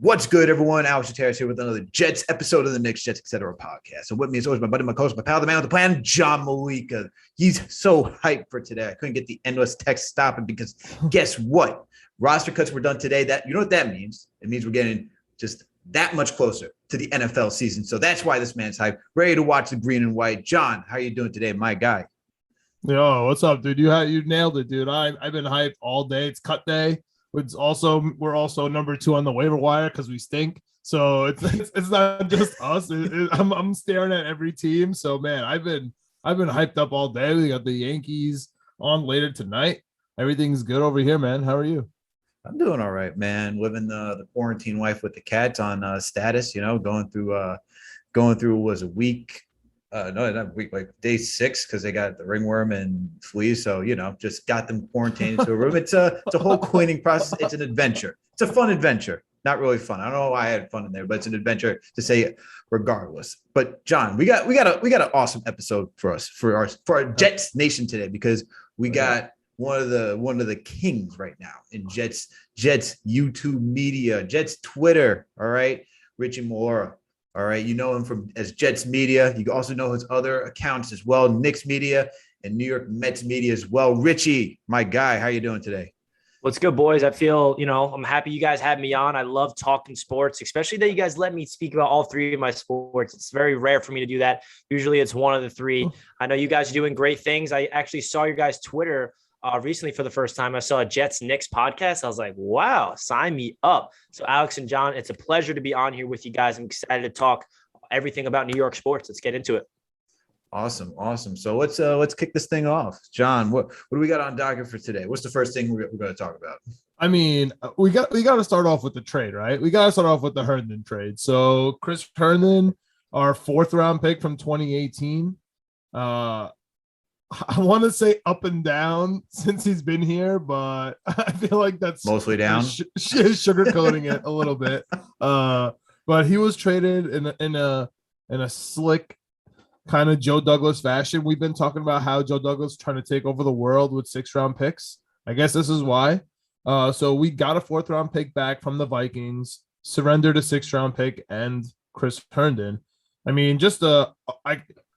What's good, everyone? Alex Trataros here with another Jets episode of the Knicks, Jets, etc. podcast. And with me, as always, my buddy, my co-host, my pal, the man with the plan, John Meleka. He's so hyped for today. I couldn't get the endless text stopping because guess what? Roster cuts were done today. You know what that means? It means we're getting just that much closer to the NFL season. So that's why this man's hyped, ready to watch the green and white. John, how are you doing today, my guy? Yo, what's up, dude? You nailed it, dude. I've been hyped all day. It's cut day. We're also number 2 on the waiver wire because we stink. So it's not just us. I'm staring at every team. So man, I've been hyped up all day. We got the Yankees on later tonight. Everything's good over here, man. How are you? I'm doing all right, man. Living the quarantine life with the cats on status. You know, going through was a week. No, not a week, like day 6 because they got the ringworm and fleas. So, you know, just got them quarantined into a room. It's a whole cleaning process. It's an adventure. It's a fun adventure. Not really fun. I don't know why I had fun in there, but it's an adventure to say regardless. But John, we got an awesome episode for us for our Jets Nation today because we got one of the kings right now in Jets YouTube media, Jets Twitter. All right, Richie Mollura. All right, you know him as Jets Media. You also know his other accounts as well, Knicks Media and New York Mets Media as well. Richie, my guy, how you doing today? What's good, boys? I feel, I'm happy you guys had me on. I love talking sports, especially that you guys let me speak about all 3 of my sports. It's very rare for me to do that. Usually it's one of the 3. I know you guys are doing great things. I actually saw your guys' Twitter recently for the first time. I saw a Jets Knicks podcast. I was like, wow, sign me up. So Alex and John, it's a pleasure to be on here with you guys. I'm excited to talk everything about New York sports. Let's get into it. Awesome. So let's kick this thing off. John, what do we got on docket for today? What's the first thing we're going to talk about? I mean, we got to start off with the trade, right? We got to start off with the Herndon trade. So Chris Herndon, our 4th round pick from 2018. I want to say up and down since he's been here, but I feel like that's mostly down. Sugarcoating it a little bit. But he was traded in a slick kind of Joe Douglas fashion. We've been talking about how Joe Douglas trying to take over the world with 6th-round picks. I guess this is why. So we got a 4th-round pick back from the Vikings, surrendered a 6th-round pick, and Chris Herndon. I mean, just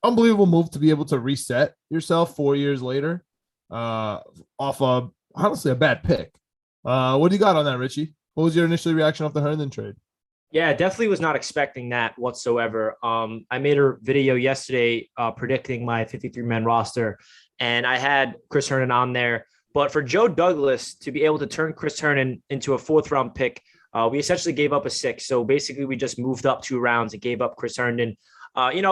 unbelievable move to be able to reset yourself 4 years later off of, honestly, a bad pick. What do you got on that, Richie? What was your initial reaction off the Herndon trade? Yeah, definitely was not expecting that whatsoever. I made a video yesterday predicting my 53-man roster, and I had Chris Herndon on there. But for Joe Douglas to be able to turn Chris Herndon into a 4th-round pick, we essentially gave up a 6. So basically, we just moved up 2 rounds and gave up Chris Herndon.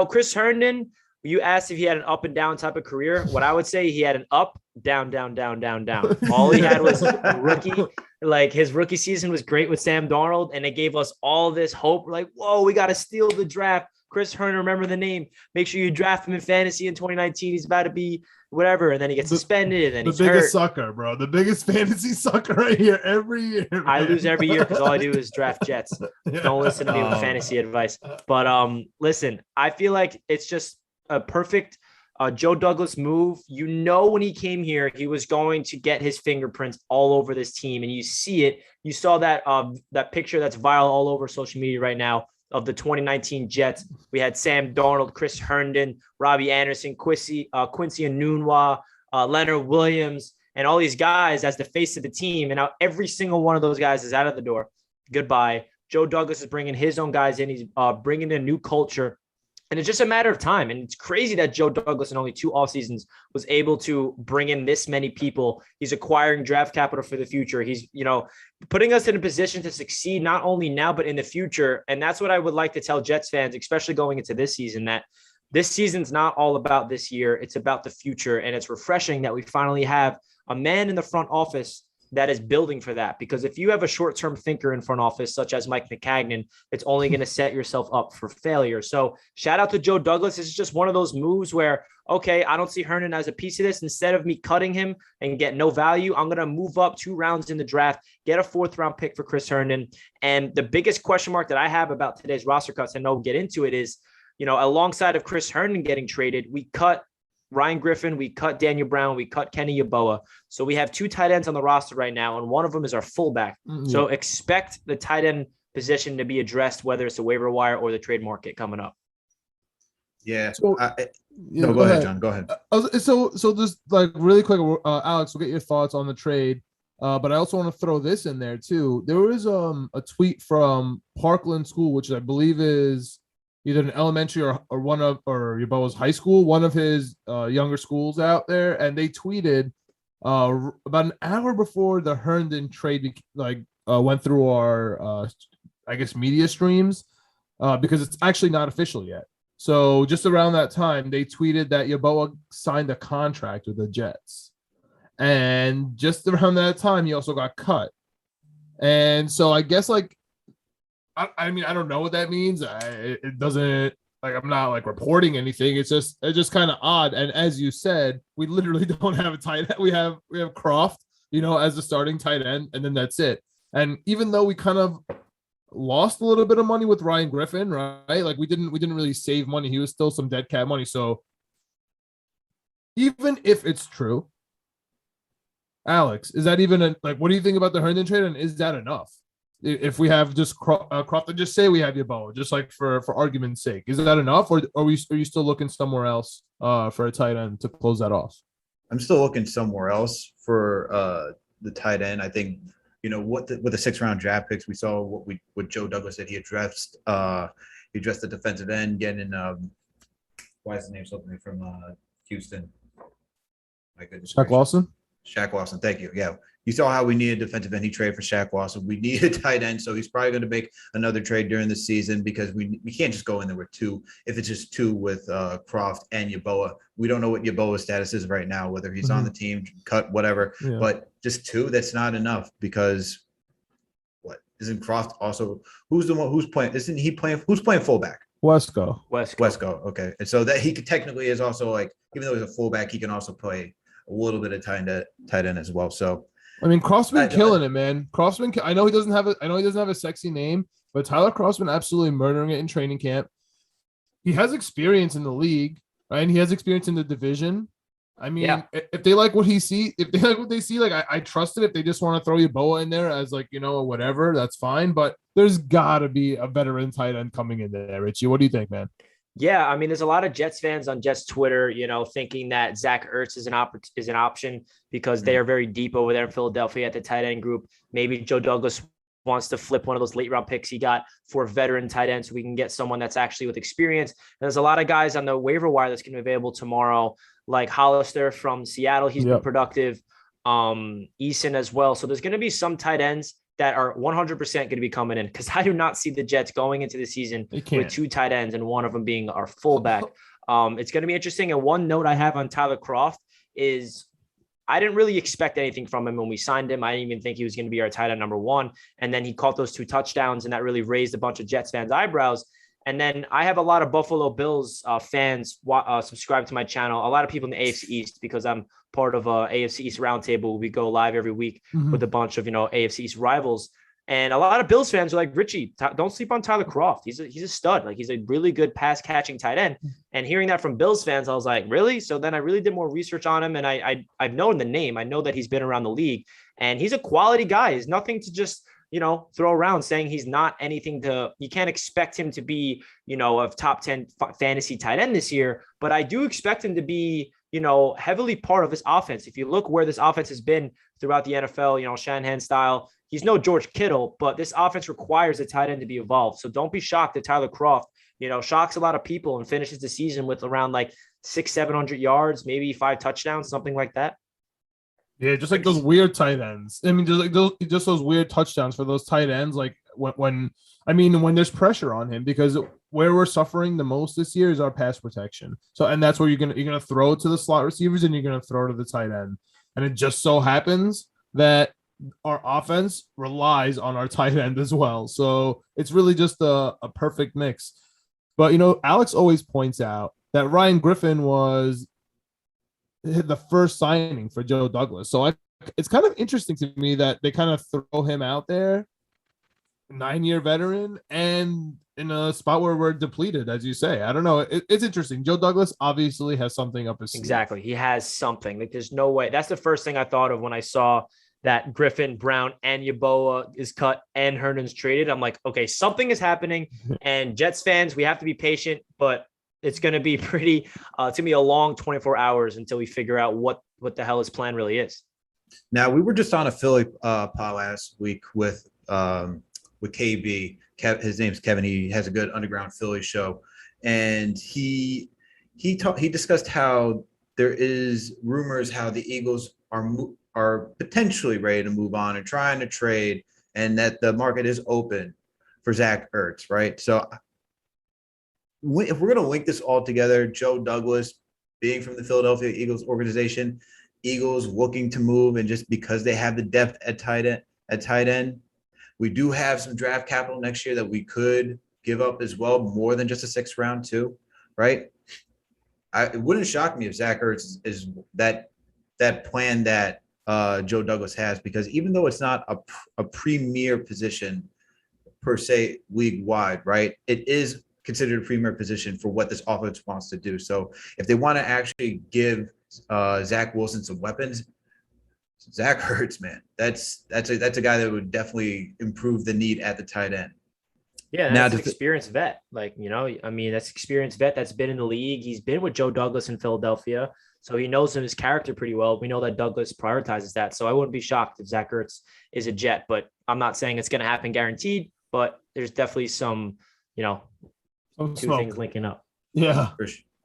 Chris Herndon, you asked if he had an up and down type of career. What I would say, he had an up, down, down, down, down, down. All he had was rookie. Like, his rookie season was great with Sam Darnold, and it gave us all this hope. We're like, whoa, we got to steal the draft. Chris Herndon, remember the name. Make sure you draft him in fantasy in 2019. He's about to be whatever, and then he gets suspended, and then he's the biggest hurt. Sucker, bro. The biggest fantasy sucker right here every year. Man. I lose every year because all I do is draft Jets. Don't listen to me with fantasy advice. But listen, I feel like it's just a perfect Joe Douglas move. When he came here, he was going to get his fingerprints all over this team, and you see it. You saw that that picture that's viral all over social media right now of the 2019 Jets. We had Sam Darnold, Chris Herndon, Robbie Anderson, Quincy Enunwa, Leonard Williams, and all these guys as the face of the team. And now every single one of those guys is out of the door. Goodbye. Joe Douglas is bringing his own guys in. He's bringing in a new culture. And it's just a matter of time. And it's crazy that Joe Douglas in only 2 off seasons was able to bring in this many people. He's acquiring draft capital for the future. He's, putting us in a position to succeed not only now, but in the future. And that's what I would like to tell Jets fans, especially going into this season, that this season's not all about this year. It's about the future. And it's refreshing that we finally have a man in the front office that is building for that. Because if you have a short-term thinker in front office, such as Mike McCagnon, it's only going to set yourself up for failure. So shout out to Joe Douglas. This is just one of those moves where, okay, I don't see Herndon as a piece of this. Instead of me cutting him and get no value, I'm going to move up 2 rounds in the draft, get a 4th-round pick for Chris Herndon. And the biggest question mark that I have about today's roster cuts, and we'll get into it, is, alongside of Chris Herndon getting traded, we cut Ryan Griffin, we cut Daniel Brown, we cut Kenny Yeboah. So we have 2 tight ends on the roster right now, and one of them is our fullback. Mm-hmm. So expect the tight end position to be addressed, whether it's the waiver wire or the trade market coming up. Yeah. So, No, go ahead, John. Go ahead. So just like really quick, Alex, we'll get your thoughts on the trade. But I also want to throw this in there too. There was a tweet from Parkland School, which I believe is either an elementary or one of or Yeboah's high school, one of his younger schools out there, and they tweeted about an hour before the Herndon trade went through our I guess media streams because it's actually not official yet. So just around that time, they tweeted that Yeboah signed a contract with the Jets. And just around that time, he also got cut. And so I guess I mean, I don't know what that means. It doesn't I'm not reporting anything. It's just kind of odd. And as you said, we literally don't have a tight end. We have Croft, as the starting tight end, and then that's it. And even though we kind of lost a little bit of money with Ryan Griffin, right? We didn't really save money. He was still some dead cat money. So even if it's true, Alex, is that even what do you think about the Herndon trade? And is that enough? If we have just Croft, just say we have Yeboah, just for argument's sake, is that enough? Or are you still looking somewhere else for a tight end to close that off? I'm still looking somewhere else for the tight end. I think, with the 6th-round draft picks, we saw what Joe Douglas did. He addressed the defensive end, getting why is the name slipping me from Houston? My goodness. Shaq Lawson? Shaq Lawson, thank you. Yeah, you saw how we needed defensive end. He traded for Shaq Lawson. We needed a tight end, so he's probably going to make another trade during the season because we can't just go in there with two. If it's just two with Croft and Yeboah, we don't know what Yeboah's status is right now, whether he's on the team, cut, whatever. Yeah. But just two, that's not enough because what isn't Croft also? Who's the one who's playing? Isn't he playing? Who's playing fullback? Wesco. Okay, and so that he could technically is also even though he's a fullback, he can also play a little bit of tight end as well. So I mean, Croft's been killing it, man. I know he doesn't have a sexy name, but Tyler Croft's been absolutely murdering it in training camp. He has experience in the league, right? And he has experience in the division. I mean, if they like what they see, I trust it. If they just want to throw Yeboah in there as whatever, that's fine. But there's gotta be a veteran tight end coming in there, Richie. What do you think, man? Yeah, I mean, there's a lot of Jets fans on Jets Twitter, thinking that Zach Ertz is an option because they are very deep over there in Philadelphia at the tight end group. Maybe Joe Douglas wants to flip one of those late round picks he got for a veteran tight end so we can get someone that's actually with experience. And there's a lot of guys on the waiver wire that's going to be available tomorrow, like Hollister from Seattle. He's been productive. Eason as well. So there's going to be some tight ends that are 100% going to be coming in because I do not see the Jets going into the season with two tight ends and one of them being our fullback. It's going to be interesting. And one note I have on Tyler Croft is I didn't really expect anything from him when we signed him. I didn't even think he was going to be our tight end number one. And then he caught those 2 touchdowns and that really raised a bunch of Jets fans' eyebrows. And then I have a lot of Buffalo Bills fans subscribe to my channel. A lot of people in the AFC East because I'm part of a AFC East roundtable. We go live every week with a bunch of AFC East rivals. And a lot of Bills fans are like, Richie, don't sleep on Tyler Croft. He's a stud. He's a really good pass catching tight end. And hearing that from Bills fans, I was like, really? So then I really did more research on him. And I've known the name. I know that he's been around the league and he's a quality guy. He's nothing to just throw around saying he's not anything you can't expect him to be, a top 10 fantasy tight end this year, but I do expect him to be, heavily part of this offense. If you look where this offense has been throughout the NFL, Shanahan style, he's no George Kittle, but this offense requires a tight end to be evolved. So don't be shocked that Tyler Croft, shocks a lot of people and finishes the season with around 600-700 yards, maybe 5 touchdowns, something like that. Yeah, just like those weird tight ends. I mean, just those weird touchdowns for those tight ends. Like when there's pressure on him, because where we're suffering the most this year is our pass protection. So, and that's where you're gonna throw to the slot receivers and you're gonna throw to the tight end. And it just so happens that our offense relies on our tight end as well. So it's really just a perfect mix. But Alex always points out that Ryan Griffin was the first signing for Joe Douglas. So it's kind of interesting to me that they kind of throw him out there, 9-year veteran, and in a spot where we're depleted, as you say. I don't know. It's interesting. Joe Douglas obviously has something up his sleeve. Exactly. He has something. There's no way. That's the first thing I thought of when I saw that Griffin, Brown, and Yeboah is cut and Herndon's traded, I'm like, okay, something is happening. And Jets fans, we have to be patient, but it's going to be it's going to be a long 24 hours until we figure out what the hell his plan really is. Now, we were just on a Philly pod last week with KB. His name's Kevin. He has a good underground Philly show, and he discussed how there is rumors how the Eagles are potentially ready to move on and trying to trade, and that the market is open for Zach Ertz, right? So if we're going to link this all together, Joe Douglas being from the Philadelphia Eagles organization, Eagles looking to move, and just because they have the depth at tight end, we do have some draft capital next year that we could give up as well, more than just a 6th round too, right? It wouldn't shock me if Zach Ertz is that plan that Joe Douglas has, because even though it's not a premier position per se league wide, right? It is considered a premier position for what this offense wants to do. So if they want to actually give Zach Wilson some weapons, Zach Ertz, man, that's a guy that would definitely improve the need at the tight end. Yeah, that's an experienced vet. Like, that's experienced vet that's been in the league. He's been with Joe Douglas in Philadelphia, so he knows his character pretty well. We know that Douglas prioritizes that, so I wouldn't be shocked if Zach Ertz is a Jet, but I'm not saying it's going to happen guaranteed, but there's definitely some, two things linking up. Yeah,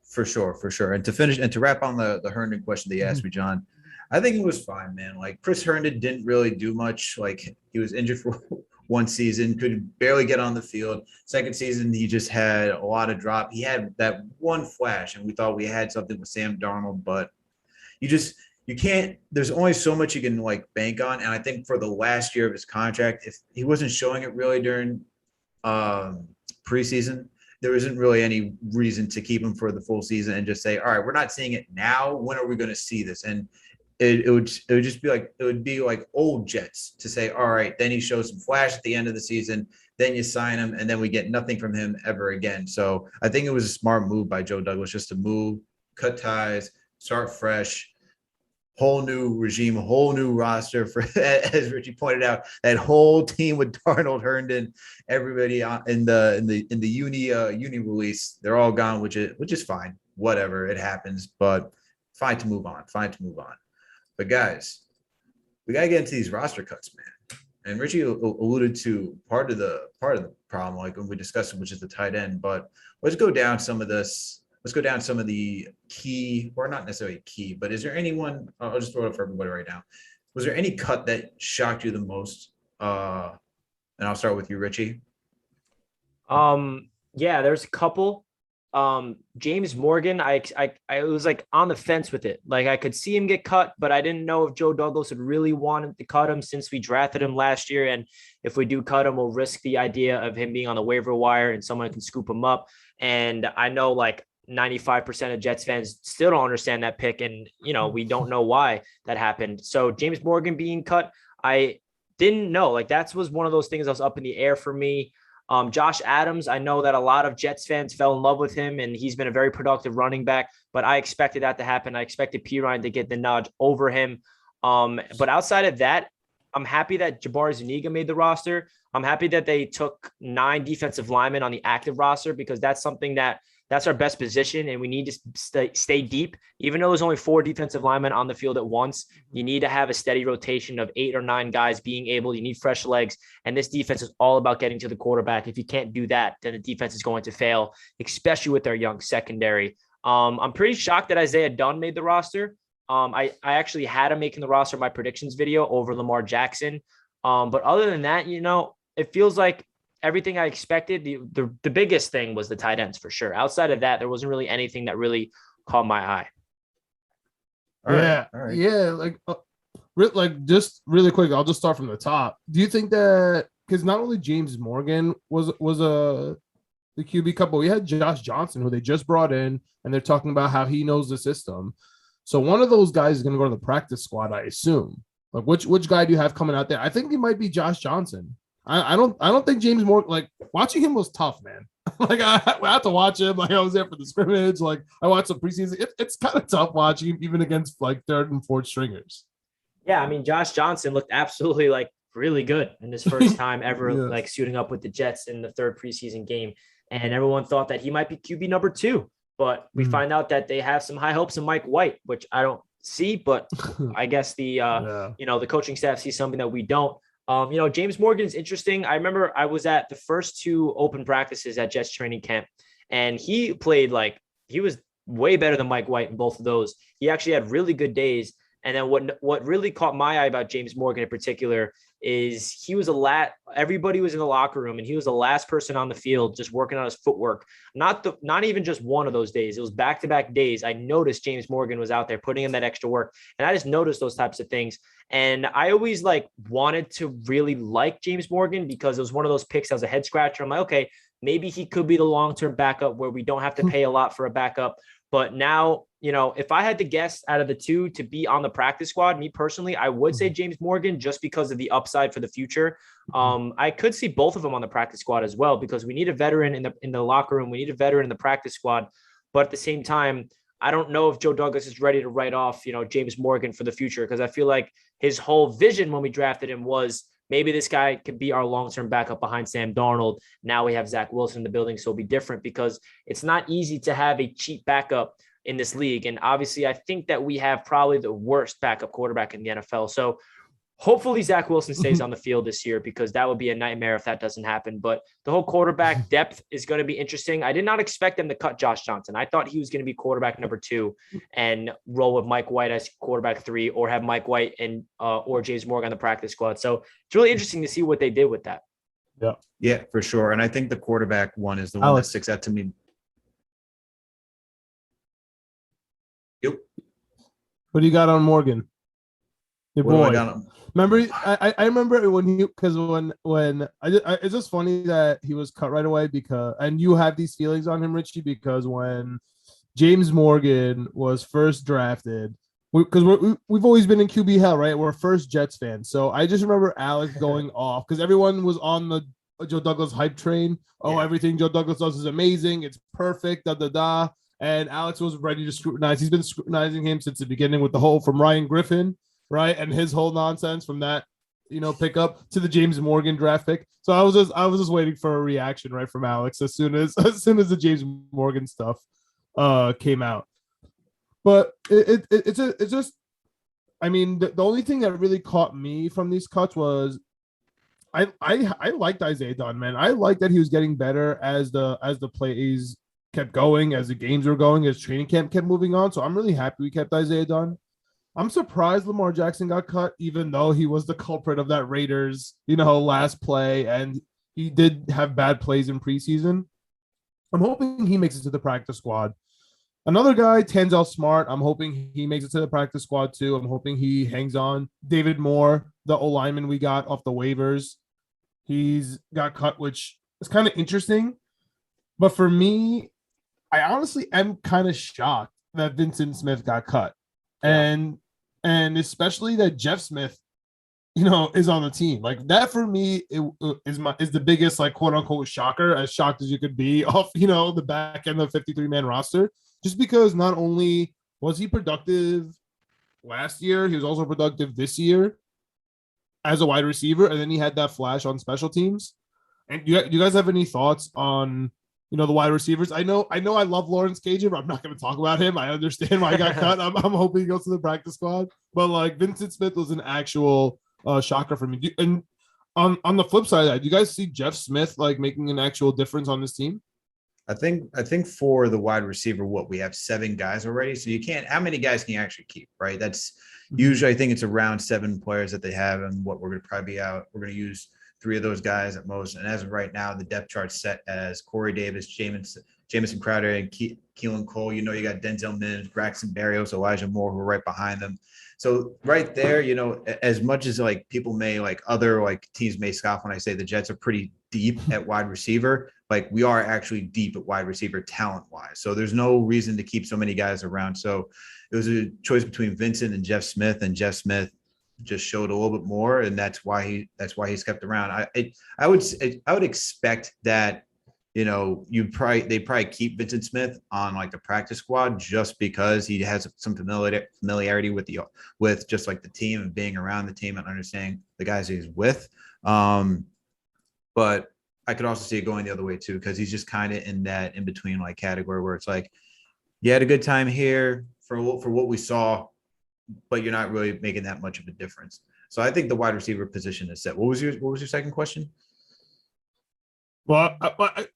for sure. And to wrap on the Herndon question that you asked me, John, I think it was fine, man. Like, Chris Herndon didn't really do much. Like, he was injured for one season, could barely get on the field. Second season, he just had a lot of drop. He had that one flash, and we thought we had something with Sam Darnold, but you can't. There's only so much you can bank on. And I think for the last year of his contract, if he wasn't showing it really during preseason, there isn't really any reason to keep him for the full season and just say, all right, we're not seeing it now. When are we going to see this? And it would just be like old Jets to say, all right, then he shows some flash at the end of the season, then you sign him, and then we get nothing from him ever again. So I think it was a smart move by Joe Douglas just to move, cut ties, start fresh, whole new regime, a whole new roster for, as Richie pointed out, that whole team with Darnold, Herndon, everybody in the uni release, they're all gone, which is fine. Whatever, it happens, but fine to move on. But guys, we gotta get into these roster cuts, man. And Richie alluded to part of the problem, like when we discussed it, which is the tight end. But let's go down some of this. Let's go down some of the key, or not necessarily key, but is there anyone? I'll just throw it up for everybody right now. Was there any cut that shocked you the most? And I'll start with you, Richie. Yeah, there's a couple. James Morgan, I was like on the fence with it. Like, I could see him get cut, but I didn't know if Joe Douglas had really wanted to cut him since we drafted him last year. And if we do cut him, we'll risk the idea of him being on the waiver wire and someone can scoop him up. And I know 95% of Jets fans still don't understand that pick. And, we don't know why that happened. So James Morgan being cut, I didn't know. That was one of those things that was up in the air for me. Josh Adams, I know that a lot of Jets fans fell in love with him, and he's been a very productive running back, but I expected that to happen. I expected Pirine to get the nudge over him. But outside of that, I'm happy that Jabari Zuniga made the roster. I'm happy that they took 9 defensive linemen on the active roster, because that's something that's our best position, and we need to stay deep. Even though there's only 4 defensive linemen on the field at once, you need to have a steady rotation of 8 or 9 guys being able. You need fresh legs, and this defense is all about getting to the quarterback. If you can't do that, then the defense is going to fail, especially with their young secondary. I'm pretty shocked that Isaiah Dunn made the roster. I actually had him making the roster in my predictions video over Lamar Jackson. But other than that, it feels like everything I expected. The biggest thing was the tight ends for sure. Outside of that, there wasn't really anything that really caught my eye. All right. Yeah. Just really quick, I'll just start from the top. Do you think that, because not only James Morgan was the QB cut, but we had Josh Johnson, who they just brought in, and they're talking about how he knows the system. So one of those guys is going to go to the practice squad, I assume. Which guy do you have coming out there? I think he might be Josh Johnson. I don't think James Morgan, watching him was tough, man. I had to watch him. I was there for the scrimmage. I watched some preseason. It's kind of tough watching him, even against third and fourth stringers. Yeah, I mean, Josh Johnson looked absolutely like really good in his first time ever, Yes. like suiting up with the Jets in the third preseason game. And everyone thought that he might be QB number 2, but we find out that they have some high hopes of Mike White, which I don't see, but I guess Yeah. the coaching staff sees something that we don't. James Morgan is interesting. I remember I was at the first 2 open practices at Jets training camp, and he played like he was way better than Mike White in both of those. He actually had really good days. And then what really caught my eye about James Morgan in particular is he was everybody was in the locker room and he was the last person on the field just working on his footwork. Not even just one of those days. It was back-to-back days. I noticed James Morgan was out there putting in that extra work. And I just noticed those types of things. And I always wanted to really like James Morgan because it was one of those picks that was a head scratcher. I'm like, okay, maybe he could be the long-term backup where we don't have to pay a lot for a backup. But now, if I had to guess out of the 2 to be on the practice squad, me personally, I would say James Morgan just because of the upside for the future. I could see both of them on the practice squad as well because we need a veteran in the locker room. We need a veteran in the practice squad. But at the same time, I don't know if Joe Douglas is ready to write off, James Morgan for the future because I feel like his whole vision when we drafted him was maybe this guy could be our long-term backup behind Sam Darnold. Now we have Zach Wilson in the building, so it'll be different because it's not easy to have a cheap backup in this league. And obviously, I think that we have probably the worst backup quarterback in the NFL. So hopefully Zach Wilson stays on the field this year because that would be a nightmare if that doesn't happen. But the whole quarterback depth is going to be interesting. I did not expect them to cut Josh Johnson. I thought he was going to be quarterback number 2 and roll with Mike White as quarterback 3 or have Mike White and or James Morgan on the practice squad. So it's really interesting to see what they did with that. Yeah, for sure. And I think the quarterback one is the one that sticks out to me. Yep. What do you got on Morgan? Your What do I boy. got on- Remember, I remember when it's just funny that he was cut right away and you have these feelings on him, Richie, because when James Morgan was first drafted, because we've always been in QB hell, right? We're first Jets fans, so I just remember Alex going off because everyone was on the Joe Douglas hype train. Oh, everything Joe Douglas does is amazing. It's perfect. Da da da. And Alex was ready to scrutinize. He's been scrutinizing him since the beginning with the whole from Ryan Griffin, right? And his whole nonsense from that, pickup to the James Morgan draft pick. So I was just waiting for a reaction, right, from Alex as soon as the James Morgan stuff came out. But it's just, I mean, the only thing that really caught me from these cuts was I liked Isaiah Dunn, man. I liked that he was getting better as the plays kept going, as the games were going, as training camp kept moving on. So I'm really happy we kept Isaiah Dunn. I'm surprised Lamar Jackson got cut, even though he was the culprit of that Raiders, last play, and he did have bad plays in preseason. I'm hoping he makes it to the practice squad. Another guy, Tanzel Smart, I'm hoping he makes it to the practice squad too. I'm hoping he hangs on. David Moore, the O-lineman we got off the waivers, he's got cut, which is kind of interesting. But for me, I honestly am kind of shocked that Vincent Smith got cut. Yeah. And especially that Jeff Smith, is on the team. Like that for me is the biggest quote unquote shocker, as shocked as you could be off, the back end of the 53-man roster. Just because not only was he productive last year, he was also productive this year as a wide receiver, and then he had that flash on special teams. And do you guys have any thoughts on the wide receivers? I know I love Lawrence Cajun, but I'm not going to talk about him. I understand why he got cut. I'm hoping he goes to the practice squad. But Vincent Smith was an actual shocker for me. And on the flip side of that, do you guys see Jeff Smith making an actual difference on this team? I think for the wide receiver, we have 7 guys already. So you can't, how many guys can you actually keep, right? That's usually, I think it's around 7 players that they have. And what we're going to probably be out, we're going to use 3 of those guys at most. And as of right now, the depth chart's set as Corey Davis, Jamison Crowder, and Keelan Cole. You got Denzel Mims, Braxton Berrios, Elijah Moore, who are right behind them. So right there, as much as people may other teams may scoff when I say the Jets are pretty deep at wide receiver, we are actually deep at wide receiver talent wise. So there's no reason to keep so many guys around. So it was a choice between Vincent and Jeff Smith, and Jeff Smith just showed a little bit more, and that's why he's kept around. I would expect that they probably keep Vincent Smith on like the practice squad just because he has some familiarity with just like the team and being around the team and understanding the guys he's with. But I could also see it going the other way too, because he's just kind of in that in between like category where it's like, you had a good time here for what we saw, but you're not really making that much of a difference. So I think the wide receiver position is set. What was your second question? Well,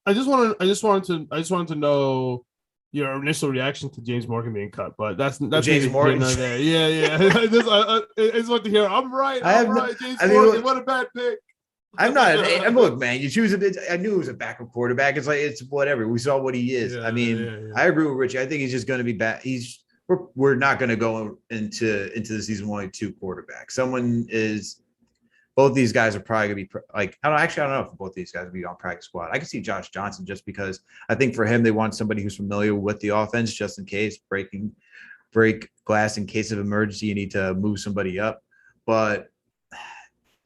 I just wanted to know your initial reaction to James Morgan being cut, but that's James Morgan. Yeah. I just want to hear. I'm right. James Morgan, what a bad pick. I'm not. Look, man, you choose I knew it was a backup quarterback. It's like it's whatever. We saw what he is. Yeah. I agree with Richie. I think he's just going to be bad. We're not going to go into the season with only 2 quarterbacks. Both these guys are probably going to be like, I don't know if both these guys will be on practice squad. I can see Josh Johnson just because I think for him, they want somebody who's familiar with the offense just in case break glass in case of emergency. You need to move somebody up. But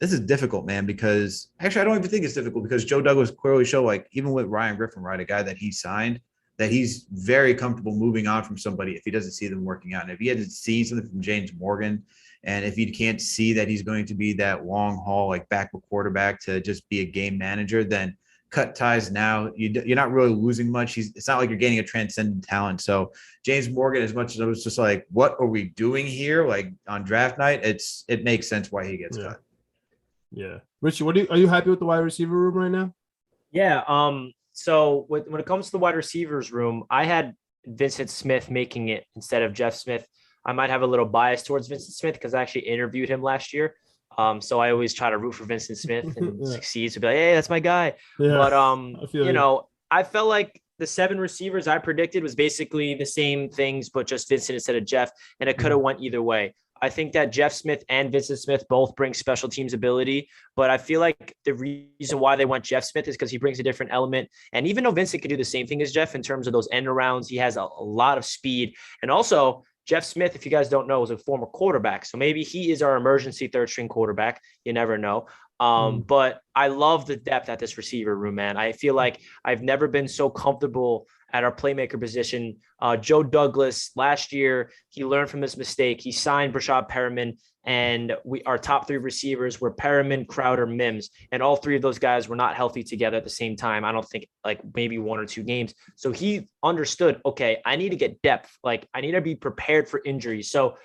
this is difficult, man, because actually I don't even think it's difficult because Joe Douglas clearly showed, like, even with Ryan Griffin, right, a guy that he signed, that he's very comfortable moving on from somebody if he doesn't see them working out. And if he hadn't seen something from James Morgan, and if he can't see that he's going to be that long haul, like backup quarterback to just be a game manager, then cut ties now. You're not really losing much. It's not like you're gaining a transcendent talent. So James Morgan, as much as I was just like, what are we doing here? Like on draft night, it makes sense why he gets cut. Yeah. Richie, are you happy with the wide receiver room right now? Yeah. So when it comes to the wide receivers room, I had Vincent Smith making it instead of Jeff Smith. I might have a little bias towards Vincent Smith because I actually interviewed him last year. So I always try to root for Vincent Smith and succeed to be like, hey, that's my guy. Yeah, but I felt like the 7 receivers I predicted was basically the same things, but just Vincent instead of Jeff, and it could have went either way. I think that Jeff Smith and Vincent Smith both bring special teams ability, but I feel like the reason why they went Jeff Smith is because he brings a different element. And even though Vincent could do the same thing as Jeff in terms of those end arounds, he has a lot of speed. And also Jeff Smith, if you guys don't know, is a former quarterback. So maybe he is our emergency 3rd string quarterback. You never know. But I love the depth at this receiver room, man. I feel like I've never been so comfortable at our playmaker position. Joe Douglas last year, he learned from his mistake. He signed Brashad Perriman, and our top 3 receivers were Perriman, Crowder, Mims, and all 3 of those guys were not healthy together at the same time. I don't think like maybe 1 or 2 games. So he understood, okay, I need to get depth. Like I need to be prepared for injuries. So,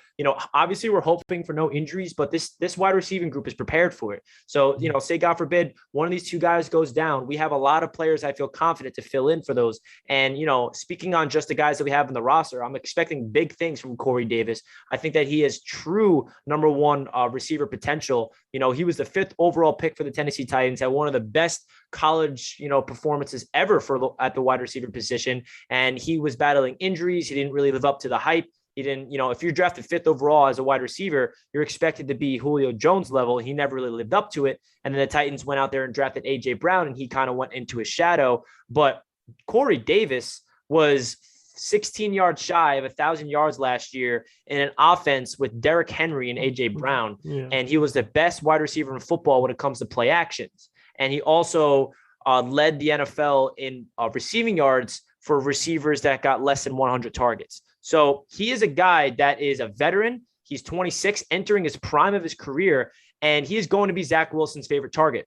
obviously we're hoping for no injuries, but this wide receiving group is prepared for it. So, say God forbid one of these 2 guys goes down, we have a lot of players I feel confident to fill in for those. And, speaking on just the guys that we have in the roster, I'm expecting big things from Corey Davis. I think that he has true number 1 receiver potential. He was the 5th overall pick for the Tennessee Titans, had one of the best college, performances ever at the wide receiver position. And he was battling injuries. He didn't really live up to the hype. He didn't, if you're drafted 5th overall as a wide receiver, you're expected to be Julio Jones level. He never really lived up to it. And then the Titans went out there and drafted AJ Brown, and he kind of went into his shadow. But Corey Davis was 16 yards shy of 1,000 yards last year in an offense with Derrick Henry and AJ Brown. Yeah. And he was the best wide receiver in football when it comes to play actions. And he also led the NFL in receiving yards for receivers that got less than 100 targets. So he is a guy that is a veteran. He's 26, entering his prime of his career, and he is going to be Zach Wilson's favorite target.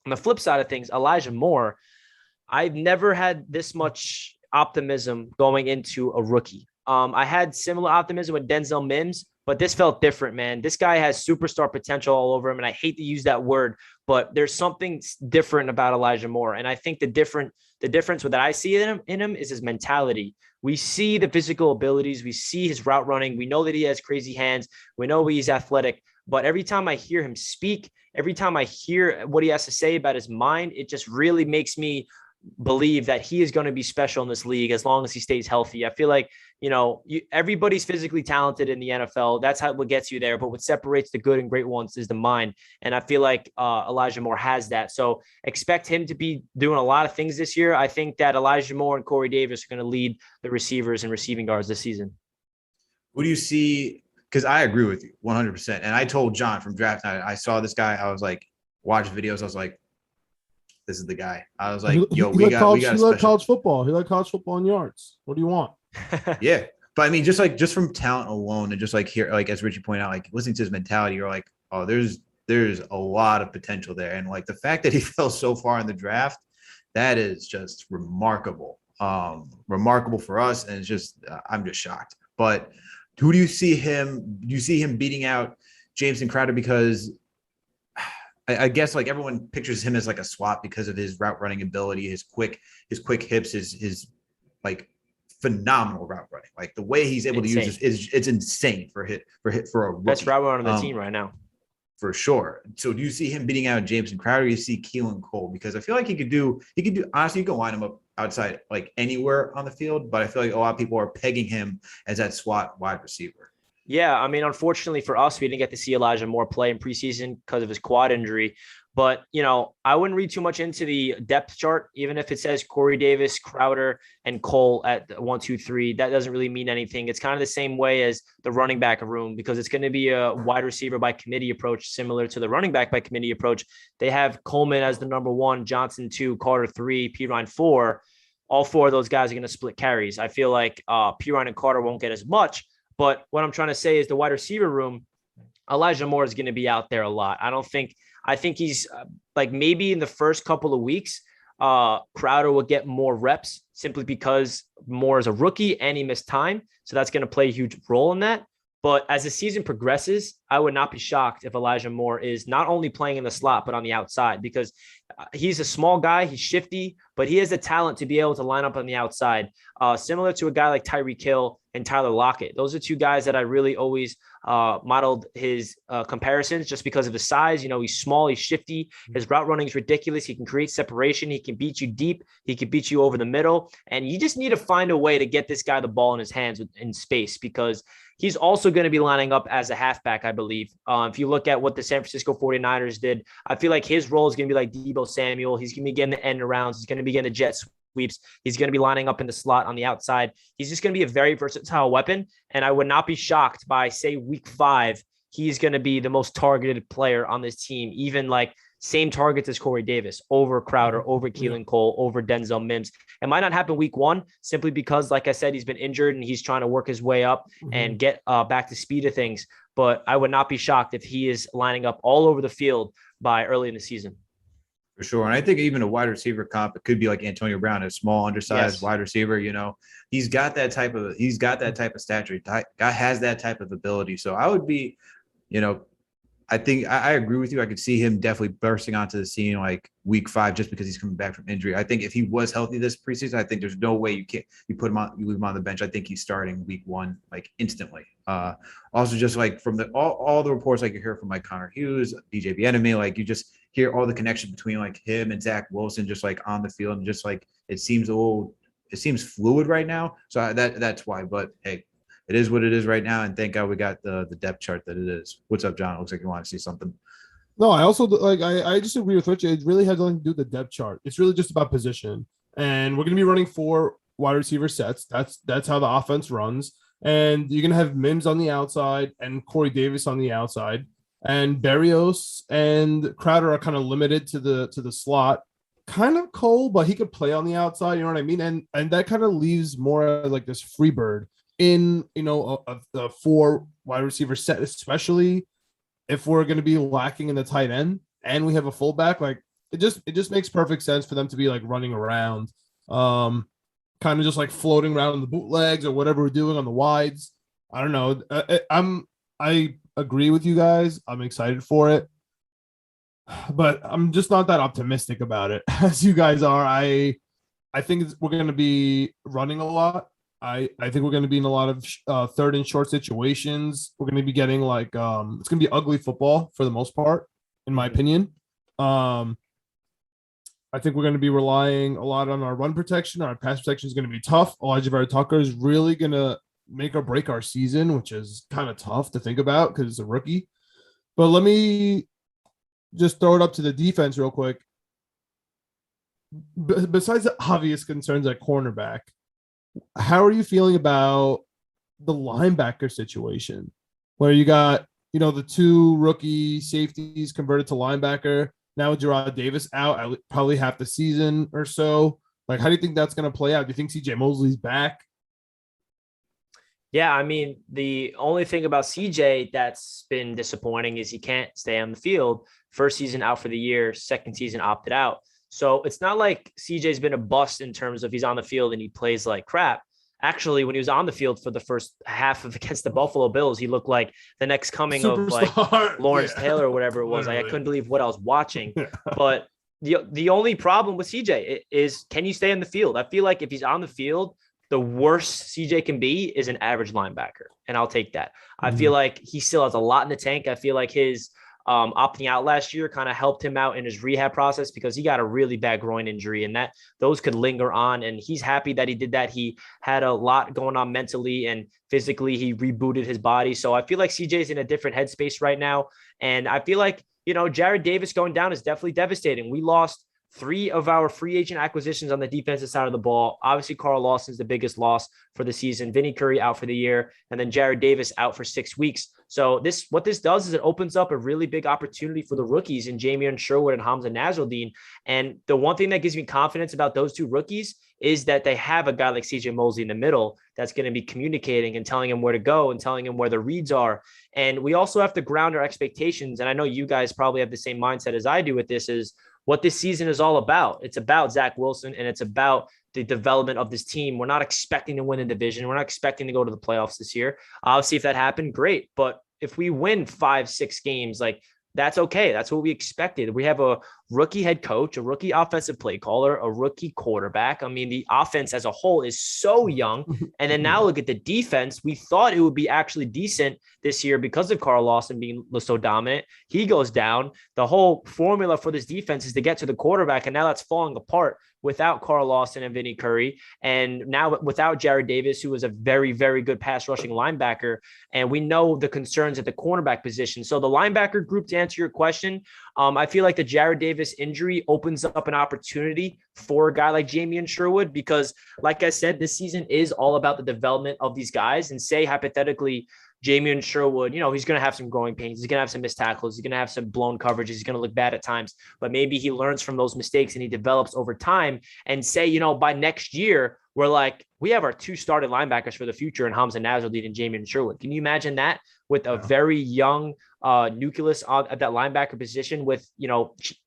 On the flip side of things, Elijah Moore, I've never had this much optimism going into a rookie. I had similar optimism with Denzel Mims, but this felt different, man. This guy has superstar potential all over him, and I hate to use that word, but there's something different about Elijah Moore. And I think the difference that I see in him is his mentality. We see the physical abilities. We see his route running. We know that he has crazy hands. We know he's athletic. But every time I hear him speak, every time I hear what he has to say about his mind, it just really makes me believe that he is going to be special in this league as long as he stays healthy. I feel like, everybody's physically talented in the NFL. That's what gets you there. But what separates the good and great ones is the mind. And I feel like Elijah Moore has that. So expect him to be doing a lot of things this year. I think that Elijah Moore and Corey Davis are going to lead the receivers and receiving guards this season. Who do you see? Because I agree with you 100%. And I told John from draft night, I saw this guy. I was like, watch videos. I was like, this is the guy. I was like, he yo, liked we got a he liked special. college football. He liked college football in yards. What do you want? Yeah. But I mean, just from talent alone, and just like here, like as Richie pointed out, like listening to his mentality, you're like, oh, there's a lot of potential there. And like the fact that he fell so far in the draft, that is just remarkable. Remarkable for us. And it's just I'm just shocked. But who do you see him? Do you see him beating out Jameson Crowder? Because I guess like everyone pictures him as like a swap because of his route running ability, his quick hips, his like phenomenal route running. Like the way he's able to use this it's insane for a rookie. Best route runner on the team right now. For sure. So do you see him beating out Jameson Crowder? Or you see Keelan Cole? Because I feel like he could do honestly, you can line him up outside like anywhere on the field, but I feel like a lot of people are pegging him as that slot wide receiver. Yeah, I mean, unfortunately for us, we didn't get to see Elijah Moore play in preseason because of his quad injury. But, I wouldn't read too much into the depth chart, even if it says Corey Davis, Crowder, and Cole at 1, 2, 3. That doesn't really mean anything. It's kind of the same way as the running back room because it's going to be a wide receiver by committee approach, similar to the running back by committee approach. They have Coleman as the number 1, Johnson 2, Carter 3, Pirine 4. All 4 of those guys are going to split carries. I feel like Pirine and Carter won't get as much. But what I'm trying to say is the wide receiver room, Elijah Moore is going to be out there a lot. I think he's like maybe in the first couple of weeks, Crowder will get more reps simply because Moore is a rookie and he missed time. So that's going to play a huge role in that. But as the season progresses, I would not be shocked if Elijah Moore is not only playing in the slot, but on the outside because he's a small guy. He's shifty, but he has the talent to be able to line up on the outside, similar to a guy like Tyreek Hill and Tyler Lockett. Those are 2 guys that I really always modeled his comparisons just because of his size. He's small, he's shifty. His route running is ridiculous. He can create separation. He can beat you deep. He can beat you over the middle. And you just need to find a way to get this guy the ball in his hands in space because he's also going to be lining up as a halfback, I believe. If you look at what the San Francisco 49ers did, I feel like his role is going to be like Deebo Samuel. He's going to be getting the end arounds. He's going to be getting the jet sweeps. He's going to be lining up in the slot on the outside. He's just going to be a very versatile weapon. And I would not be shocked by, say, week 5, he's going to be the most targeted player on this team, even like same targets as Corey Davis, over Crowder, over Keelan Cole, over Denzel Mims. It might not happen week 1 simply because, like I said, he's been injured and he's trying to work his way up and get back to speed of things. But I would not be shocked if he is lining up all over the field by early in the season. For sure. And I think even a wide receiver comp, it could be like Antonio Brown, a small, undersized wide receiver. He's got that type of stature. Guy has that type of ability. So I would be, I think I agree with you. I could see him definitely bursting onto the scene like week 5 just because he's coming back from injury. I think if he was healthy this preseason, I think there's no way you leave him on the bench. I think he's starting week 1 like instantly. Also just like from all the reports like you hear from like Connor Hughes, DJ Bieniemy, like you just hear all the connection between like him and Zach Wilson just like on the field and just like it seems fluid right now. So that's why. But hey, it is what it is right now, and thank God we got the depth chart that it is. What's up, John? It looks like you want to see something. No, I also like I just agree with Rich. It really has nothing to do with the depth chart. It's really just about position, and we're going to be running 4 wide receiver sets. That's how the offense runs, and you're going to have Mims on the outside and Corey Davis on the outside, and Berrios and Crowder are kind of limited to the slot. Kind of Cole, but he could play on the outside. You know what I mean? And that kind of leaves more like this free bird in the 4 wide receiver set, especially if we're going to be lacking in the tight end and we have a fullback. Like it just makes perfect sense for them to be like running around, kind of just like floating around in the bootlegs or whatever we're doing on the wides. I don't know. I agree with you guys. I'm excited for it, but I'm just not that optimistic about it as you guys are. I think we're going to be running a lot. I think we're going to be in a lot of third and short situations. We're going to be getting like it's going to be ugly football for the most part, in my opinion. I think we're going to be relying a lot on our run protection. Our pass protection is going to be tough. Elijah Vera-Tucker is really going to make or break our season, which is kind of tough to think about because it's a rookie. But let me just throw it up to the defense real quick. Besides the obvious concerns at cornerback, how are you feeling about the linebacker situation where you got, the 2 rookie safeties converted to linebacker? now with Gerard Davis out, probably half the season or so. Like, how do you think that's going to play out? Do you think CJ Mosley's back? Yeah, I mean, the only thing about CJ that's been disappointing is he can't stay on the field. First season out for the year, second season opted out. So it's not like CJ's been a bust in terms of he's on the field and he plays like crap. Actually, when he was on the field for the first half of against the Buffalo Bills, he looked like the next coming of like Lawrence Taylor or whatever it was. Like, I couldn't believe what I was watching. But the only problem with CJ is, can you stay in the field? I feel like if he's on the field, the worst CJ can be is an average linebacker, and I'll take that. I feel like he still has a lot in the tank. I feel like his opting out last year kind of helped him out in his rehab process because he got a really bad groin injury, and that those could linger on. And he's happy that he did that. He had a lot going on mentally and physically. He rebooted his body. So I feel like CJ's in a different headspace right now. And I feel like, Jarrad Davis going down is definitely devastating. We lost 3 of our free agent acquisitions on the defensive side of the ball. Obviously, Carl Lawson's the biggest loss for the season. Vinny Curry out for the year, and then Jarrad Davis out for 6 weeks. So what this does is it opens up a really big opportunity for the rookies in Jamion Sherwood and Hamza Nasruddin. And the one thing that gives me confidence about those 2 rookies is that they have a guy like CJ Mosley in the middle that's going to be communicating and telling him where to go and telling him where the reads are. And we also have to ground our expectations. And I know you guys probably have the same mindset as I do with this, is what this season is all about. It's about Zach Wilson, and it's about the development of this team. We're not expecting to win a division. We're not expecting to go to the playoffs this year. Obviously, if that happened, great. But if we win 5-6 games, like, that's okay. That's what we expected. We have a rookie head coach, a rookie offensive play caller, a rookie quarterback. I mean, the offense as a whole is so young. And then now look at the defense. We thought it would be actually decent this year because of Carl Lawson being so dominant. He goes down. The whole formula for this defense is to get to the quarterback, and now that's falling apart without Carl Lawson and Vinny Curry, and now without Jarrad Davis, who is a very, very good pass rushing linebacker. And we know the concerns at the cornerback position. So the linebacker group, to answer your question, I feel like the Jarrad Davis injury opens up an opportunity for a guy like Jamion Sherwood, because, like I said, this season is all about the development of these guys. And say, hypothetically, Jamion Sherwood, he's going to have some growing pains. He's going to have some missed tackles. He's going to have some blown coverages. He's going to look bad at times, but maybe he learns from those mistakes and he develops over time. And say, by next year, we're like, we have our 2 started linebackers for the future in Hamza Nasruddin and Jamion Sherwood. Can you imagine that with a very young nucleus at that linebacker position, with,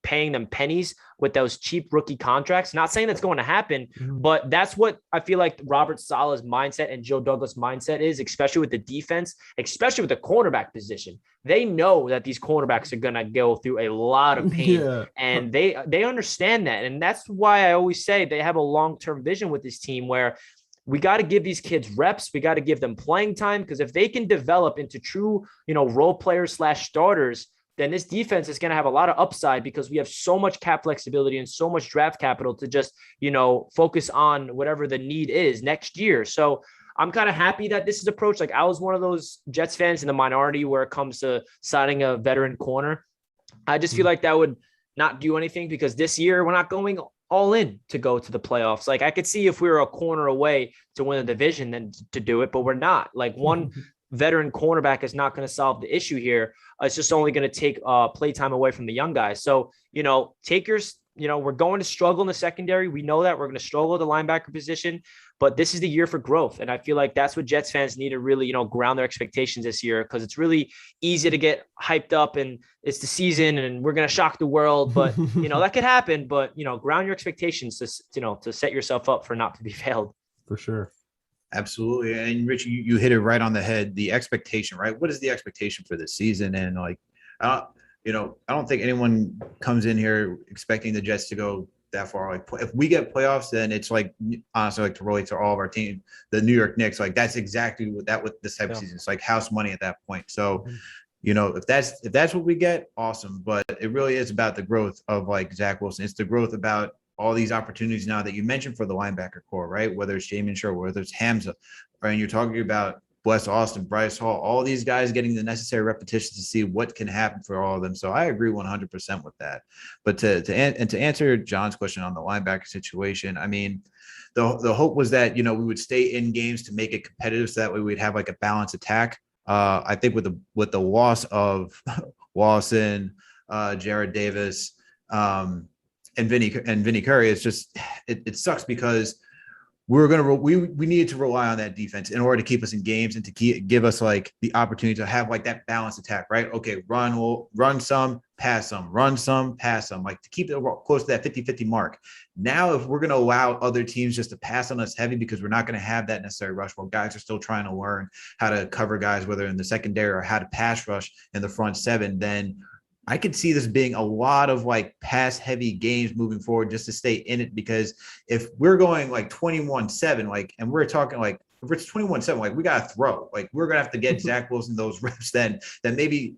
paying them pennies with those cheap rookie contracts? Not saying that's going to happen, but that's what I feel like Robert Saleh's mindset and Joe Douglas' mindset is, especially with the defense, especially with the cornerback position. They know that these cornerbacks are going to go through a lot of pain, and they understand that. And that's why I always say they have a long-term vision with this team, where we got to give these kids reps. We got to give them playing time, because if they can develop into true, role players / starters, then this defense is going to have a lot of upside, because we have so much cap flexibility and so much draft capital to just, focus on whatever the need is next year. So I'm kind of happy that this is approached. Like, I was one of those Jets fans in the minority where it comes to signing a veteran corner. I just feel like that would not do anything, because this year we're not going all in to go to the playoffs. Like, I could see if we were a corner away to win the division then to do it, but we're not. Like, one veteran cornerback is not going to solve the issue here. It's just only going to take play time away from the young guys. So, we're going to struggle in the secondary. We know that we're going to struggle at the linebacker position, but this is the year for growth. And I feel like that's what Jets fans need to really, ground their expectations this year, because it's really easy to get hyped up and it's the season and we're going to shock the world, but that could happen, but ground your expectations to set yourself up for not to be failed. For sure. Absolutely. And Rich, you hit it right on the head. The expectation, right? What is the expectation for this season? And I don't think anyone comes in here expecting the Jets to go that far. Like, if we get playoffs, then it's like, honestly, like, to relate to all of our team, the New York Knicks, like, that's exactly what this type of season. It's like house money at that point. So, if that's what we get, awesome. But it really is about the growth of, like, Zach Wilson. It's the growth about all these opportunities now that you mentioned for the linebacker core, right? Whether it's Jamion Sherwood, whether it's Hamza, right? And you're talking about Wes Austin, Bryce Hall, all these guys getting the necessary repetitions to see what can happen for all of them. So I agree 100% with that. But to answer John's question on the linebacker situation, I mean, the hope was that, we would stay in games to make it competitive, so that way we'd have like a balanced attack. I think with the loss of Lawson, Jarrad Davis, and Vinny Curry. It's just it sucks because we needed to rely on that defense in order to keep us in games and to give us like the opportunity to have like that balanced attack, right? Okay, run some, pass some, run some, pass some, like to keep it close to that 50-50 mark. Now, if we're going to allow other teams just to pass on us heavy because we're not going to have that necessary rush while guys are still trying to learn how to cover guys, whether in the secondary or how to pass rush in the front seven, then I could see this being a lot of like pass heavy games moving forward just to stay in it. Because if we're going like 21-7, like, and we're talking like, if it's 21-7, like we got to throw, like we're going to have to get Zach Wilson those reps then maybe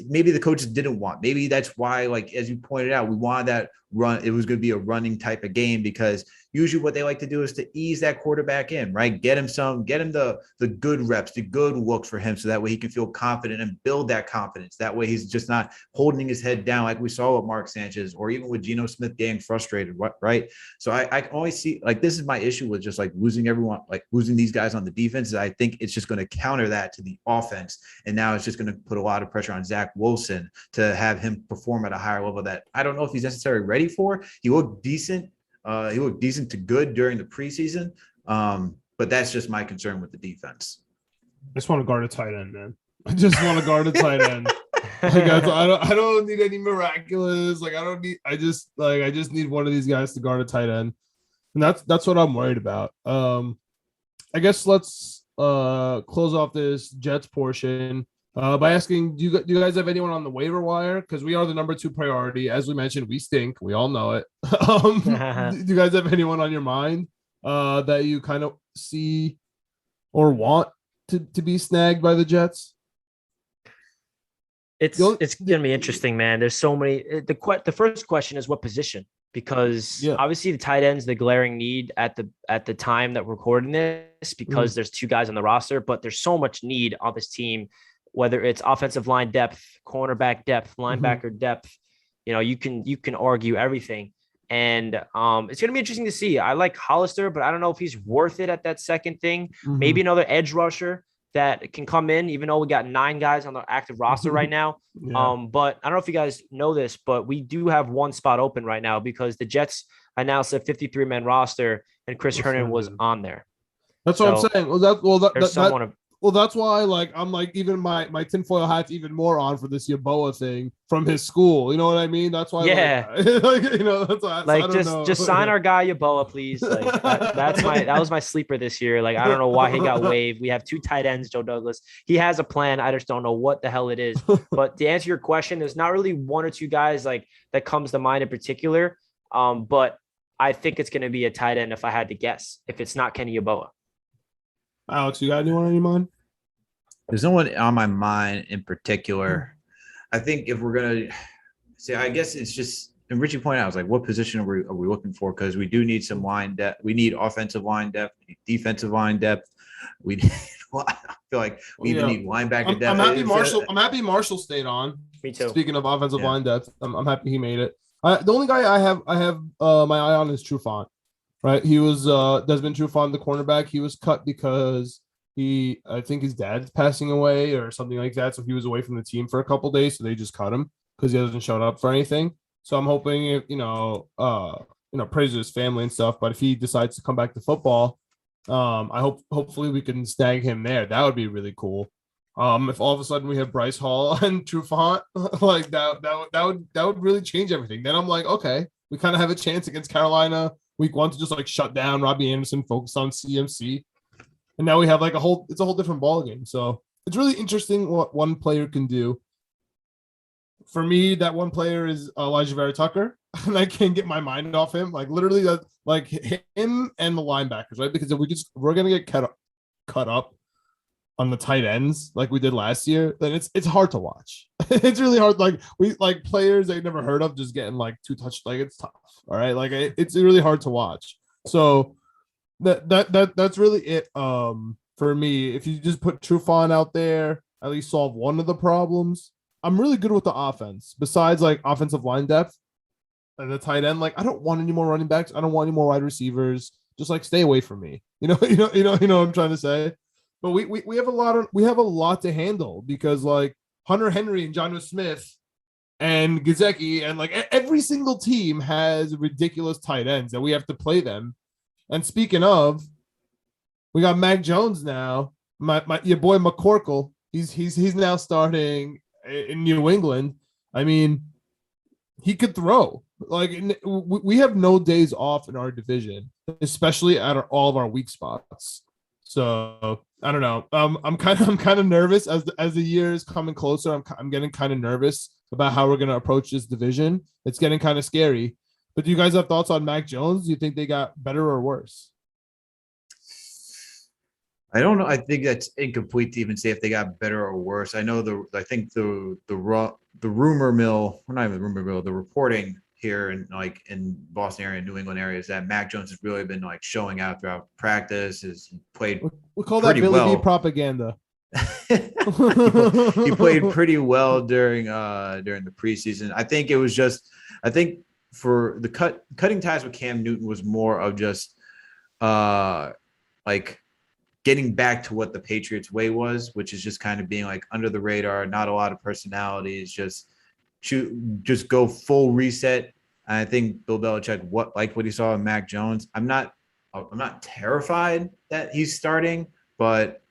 maybe the coaches didn't want. Maybe that's why, like, as you pointed out, we wanted that run. It was going to be a running type of game because usually what they like to do is to ease that quarterback in, right? Get him the good reps, the good looks for him. So that way he can feel confident and build that confidence. That way he's just not holding his head down like we saw with Mark Sanchez or even with Geno Smith getting frustrated, right? So I always see, like, this is my issue with just like losing everyone, like losing these guys on the defense. I think it's just going to counter that to the offense. And now it's just going to put a lot of pressure on Zach Wilson to have him perform at a higher level that I don't know if he's necessarily ready for. He looked decent. He looked decent to good during the preseason. But that's just my concern with the defense. I just want to guard a tight end, man. I just want to guard a tight end. Like, I don't need any miraculous. Like I just need one of these guys to guard a tight end. And that's what I'm worried about. I guess let's close off this Jets portion by asking, do you guys have anyone on the waiver wire? Because we are the number 2 priority. As we mentioned, we stink. We all know it. Do you guys have anyone on your mind that you kind of see or want to be snagged by the Jets? It's gonna be interesting, man. There's so many. The first question is what position, because obviously the tight end's the glaring need at the time that we're recording this, because there's 2 guys on the roster, but there's so much need on this team, whether it's offensive line depth, cornerback depth, linebacker depth. You know, you can argue everything, and it's gonna be interesting to see. I like Hollister, but I don't know if he's worth it at that second thing. Maybe another edge rusher that can come in, even though we got 9 guys on the active roster right now. But I don't know if you guys know this, but we do have 1 spot open right now because the Jets announced a 53-man roster and Chris Herndon was on there. That's what I'm saying. Well, that's why, like, I'm like, even my tinfoil hat's even more on for this Yeboah thing from his school. You know what I mean? That's why. Yeah. Like, you know, that's why. Like, just sign our guy Yeboah, please. Like, that was my sleeper this year. Like, I don't know why he got waived. We have 2 tight ends, Joe Douglas. He has a plan. I just don't know what the hell it is. But to answer your question, there's not really 1 or 2 guys like that comes to mind in particular. But I think it's going to be a tight end if I had to guess. If it's not Kenny Yeboah. Alex, you got anyone on your mind? There's no one on my mind in particular. I think if we're gonna say, I guess it's just, and Richie pointed out, I was like, what position are we looking for? Because we do need some line depth. We need offensive line depth, defensive line depth. I feel like we even need linebacker depth. I'm happy Marshall stayed on. Me too. Speaking of offensive line depth, I'm happy he made it. The only guy I have my eye on is Trufant. Right, he was Desmond Trufant, the cornerback. He was cut because I think his dad's passing away or something like that. So he was away from the team for a couple days. So they just cut him because he hasn't showed up for anything. So I'm hoping, praise to his family and stuff. But if he decides to come back to football, hopefully we can snag him there. That would be really cool. If all of a sudden we have Bryce Hall and Trufant, like that would really change everything. Then I'm like, okay, we kind of have a chance against Carolina week 1 to just like shut down Robbie Anderson, focus on CMC. And now we have like it's a whole different ball game. So it's really interesting what one player can do. For me, that one player is Elijah Vera-Tucker, and I can't get my mind off him. Like literally, that like him and the linebackers, right? Because if we're gonna get cut up on the tight ends like we did last year, then it's hard to watch. It's really hard. Like we like players I've never heard of just getting like 2 touch. Like it's tough. All right, like it's really hard to watch. So that's really it. For me, if you just put Trufant out there, at least solve one of the problems. I'm really good with the offense. Besides like offensive line depth and the tight end, like I don't want any more running backs. I don't want any more wide receivers. Just like stay away from me. You know what I'm trying to say. But we have a lot to handle because like Hunter Henry and Jonnu Smith and Gesicki, and like every single team has ridiculous tight ends and we have to play them. And speaking of, we got Mac Jones now. Your boy McCorkle. He's now starting in New England. I mean, he could throw. Like we have no days off in our division, especially at all of our weak spots. So I don't know. I'm kind of nervous as the year is coming closer. I'm getting kind of nervous about how we're gonna approach this division. It's getting kind of scary. But do you guys have thoughts on Mac Jones? Do you think they got better or worse? I don't know. I think that's incomplete to even say if they got better or worse. I know I think the rumor mill, or not even the rumor mill, the reporting here in Boston area, New England area, is that Mac Jones has really been like showing out throughout practice. Has played. We call that Billy B propaganda. he played pretty well during the preseason. I think for the cutting ties with Cam Newton was more of just like getting back to what the Patriots way was, which is just kind of being like under the radar, not a lot of personalities, just go full reset. And I think Bill Belichick liked what he saw in Mac Jones. I'm not terrified that he's starting, but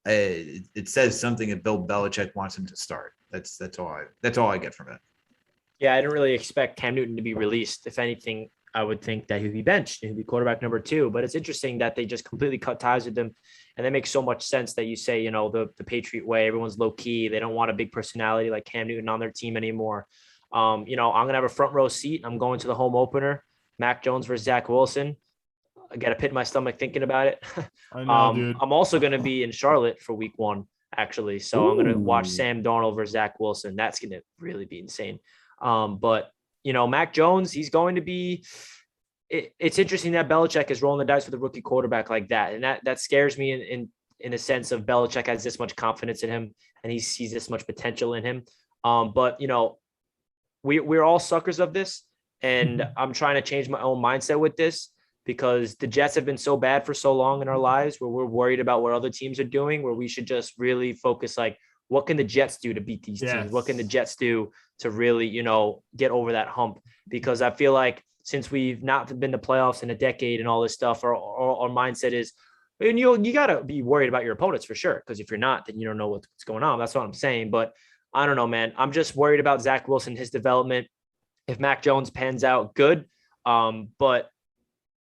it says something that Bill Belichick wants him to start. That's all I get from it. Yeah, I didn't really expect Cam Newton to be released. If anything, I would think that he'd be benched and he'd be quarterback number 2. But it's interesting that they just completely cut ties with him. And that makes so much sense that you say, the Patriot way, everyone's low key. They don't want a big personality like Cam Newton on their team anymore. I'm going to have a front row seat. I'm going to the home opener, Mac Jones versus Zach Wilson. I got a pit in my stomach thinking about it. I know, dude. I'm also going to be in Charlotte for week 1, actually. So I'm going to watch Sam Darnold versus Zach Wilson. That's going to really be insane. But Mac Jones, he's going to be. It's interesting that Belichick is rolling the dice with a rookie quarterback like that, and that scares me in a sense of Belichick has this much confidence in him and he sees this much potential in him. But we're all suckers of this, and I'm trying to change my own mindset with this because the Jets have been so bad for so long in our lives where we're worried about what other teams are doing, where we should just really focus like, what can the Jets do to beat these teams? What can the Jets do to really, get over that hump? Because I feel like since we've not been to playoffs in a decade and all this stuff, our mindset is, and you got to be worried about your opponents for sure. Because if you're not, then you don't know what's going on. That's what I'm saying. But I don't know, man. I'm just worried about Zach Wilson, his development. If Mac Jones pans out, good. But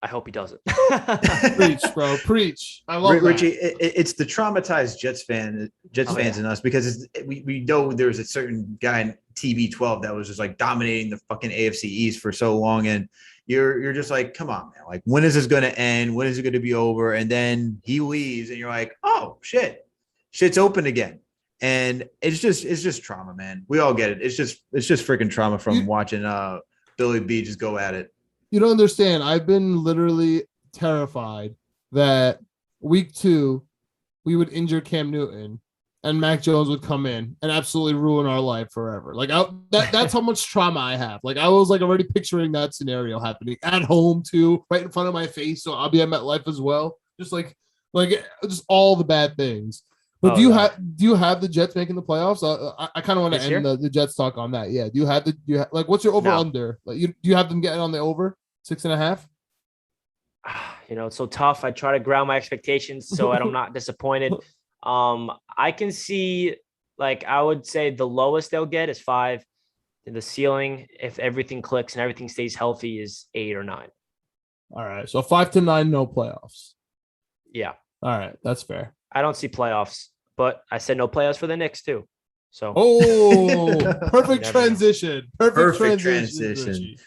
I hope he doesn't. Preach, bro. Preach. I love Richie, that. It's the traumatized Jets fans in us because we know there's a certain guy in TB12 that was just like dominating the fucking AFC East for so long, and you're just like, come on, man. Like, when is this going to end? When is it going to be over? And then he leaves, and you're like, oh shit's open again. And it's just trauma, man. We all get it. It's just freaking trauma from watching Billy B just go at it. You don't understand. I've been literally terrified that week 2 we would injure Cam Newton and Mac Jones would come in and absolutely ruin our life forever. Like that's how much trauma I have. Like I was like already picturing that scenario happening at home too, right in front of my face. So I'll be at MetLife as well. Just like just all the bad things. But do you have the Jets making the playoffs? I kind of want to end the Jets talk on that. Yeah. Do you have what's your over under? Like do you have them getting on the over 6.5? It's so tough. I try to ground my expectations so I'm not disappointed. I can see, I would say the lowest they'll get is 5. And the ceiling, if everything clicks and everything stays healthy, is 8 or 9. All right. So 5 to 9, no playoffs. Yeah. All right. That's fair. I don't see playoffs, but I said no playoffs for the Knicks too. So perfect transition. Perfect transition. Richie.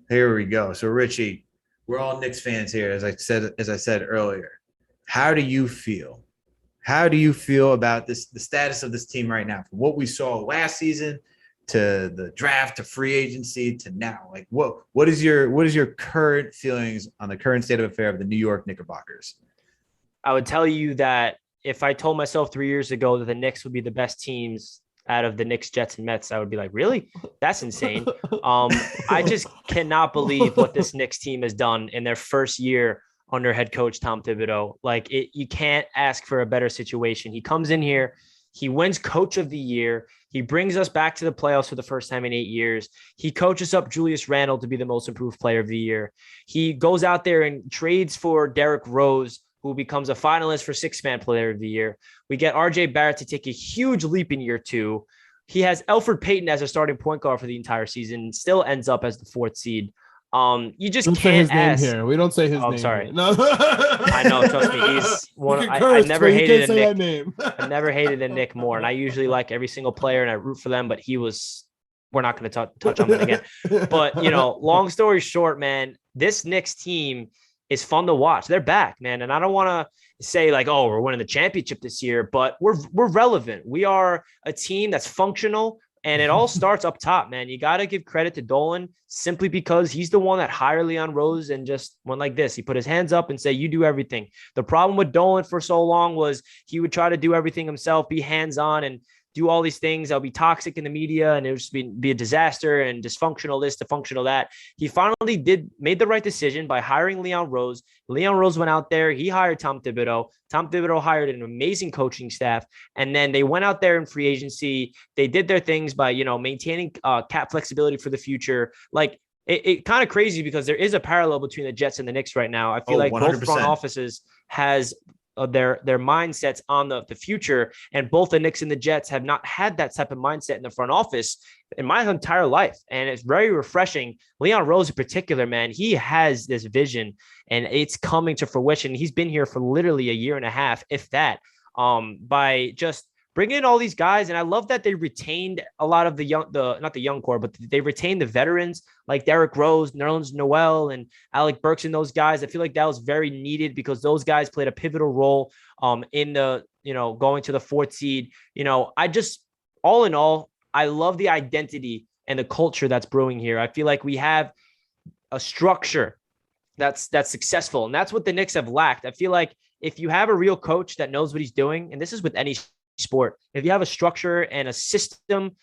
Here we go. So Richie, we're all Knicks fans here, as I said earlier. How do you feel? How do you feel about the status of this team right now? From what we saw last season to the draft to free agency to now, like what is your current feelings on the current state of affair of the New York Knickerbockers? I would tell you that if I told myself 3 years ago that the Knicks would be the best teams out of the Knicks, Jets, and Mets, I would be like, really? That's insane. I just cannot believe what this Knicks team has done in their first year under head coach Tom Thibodeau. You can't ask for a better situation. He comes in here, He wins Coach of the Year. He brings us back to the playoffs for the first time in 8 years. He coaches up Julius Randle to be the most improved player of the year. He goes out there and trades for Derrick Rose, who becomes a finalist for six-man player of the year. We get RJ Barrett to take a huge leap in year 2. He has Elfrid Payton as a starting point guard for the entire season and still ends up as the 4th seed. You just don't can't say his ask. name here. We don't say his name. I'm sorry. Here. No. I know. Trust me. He's one. I never hated a Nick. Name. I never hated a Nick more, and I usually like every single player and I root for them. But he was. We're not going to touch on it again. But long story short, man, this Knicks team is fun to watch. They're back, man, and I don't want to say like, oh, we're winning the championship this year, but we're relevant. We are a team that's functional. And it all starts up top, man. You got to give credit to Dolan simply because he's the one that hired Leon Rose and just went like this. He put his hands up and said, you do everything. The problem with Dolan for so long was he would try to do everything himself, be hands-on and do all these things. That'll be toxic in the media and it would just be a disaster and dysfunctional this, dysfunctional that. He finally made the right decision by hiring Leon Rose. Leon Rose went out there. He hired Tom Thibodeau. Tom Thibodeau hired an amazing coaching staff. And then they went out there in free agency. They did their things by, maintaining cap flexibility for the future. Like it kind of crazy because there is a parallel between the Jets and the Knicks right now. I feel like 100%. both front offices has their mindsets on the future, and both the Knicks and the Jets have not had that type of mindset in the front office in my entire life, and it's very refreshing. Leon Rose in particular, man, he has this vision and it's coming to fruition. He's been here for literally a year and a half, if that, by just bringing in all these guys. And I love that they retained a lot of not the young core, but they retained the veterans like Derrick Rose, Nerlens Noel, and Alec Burks and those guys. I feel like that was very needed because those guys played a pivotal role in the, going to the 4th seed. All in all, I love the identity and the culture that's brewing here. I feel like we have a structure that's successful. And that's what the Knicks have lacked. I feel like if you have a real coach that knows what he's doing, and this is with any sport, if you have a structure and a system,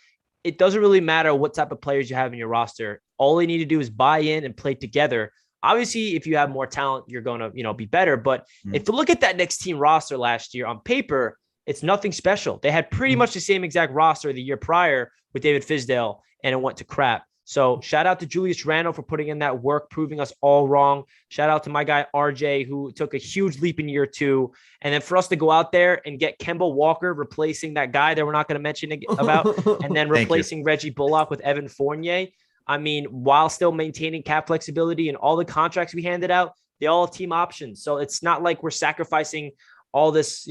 it doesn't really matter what type of players you have in your roster. All they need to do is buy in and play together. Obviously, if you have more talent, you're going to, be better. But if you look at that Knicks team roster last year on paper, it's nothing special. They had pretty much the same exact roster the year prior with David Fizdale, and it went to crap. So shout out to Julius Randle for putting in that work, proving us all wrong. Shout out to my guy, RJ, who took a huge leap in year 2. And then for us to go out there and get Kemba Walker, replacing that guy that we're not going to mention about, and then replacing Reggie Bullock with Evan Fournier. I mean, while still maintaining cap flexibility and all the contracts we handed out, they all have team options. So it's not like we're sacrificing all this,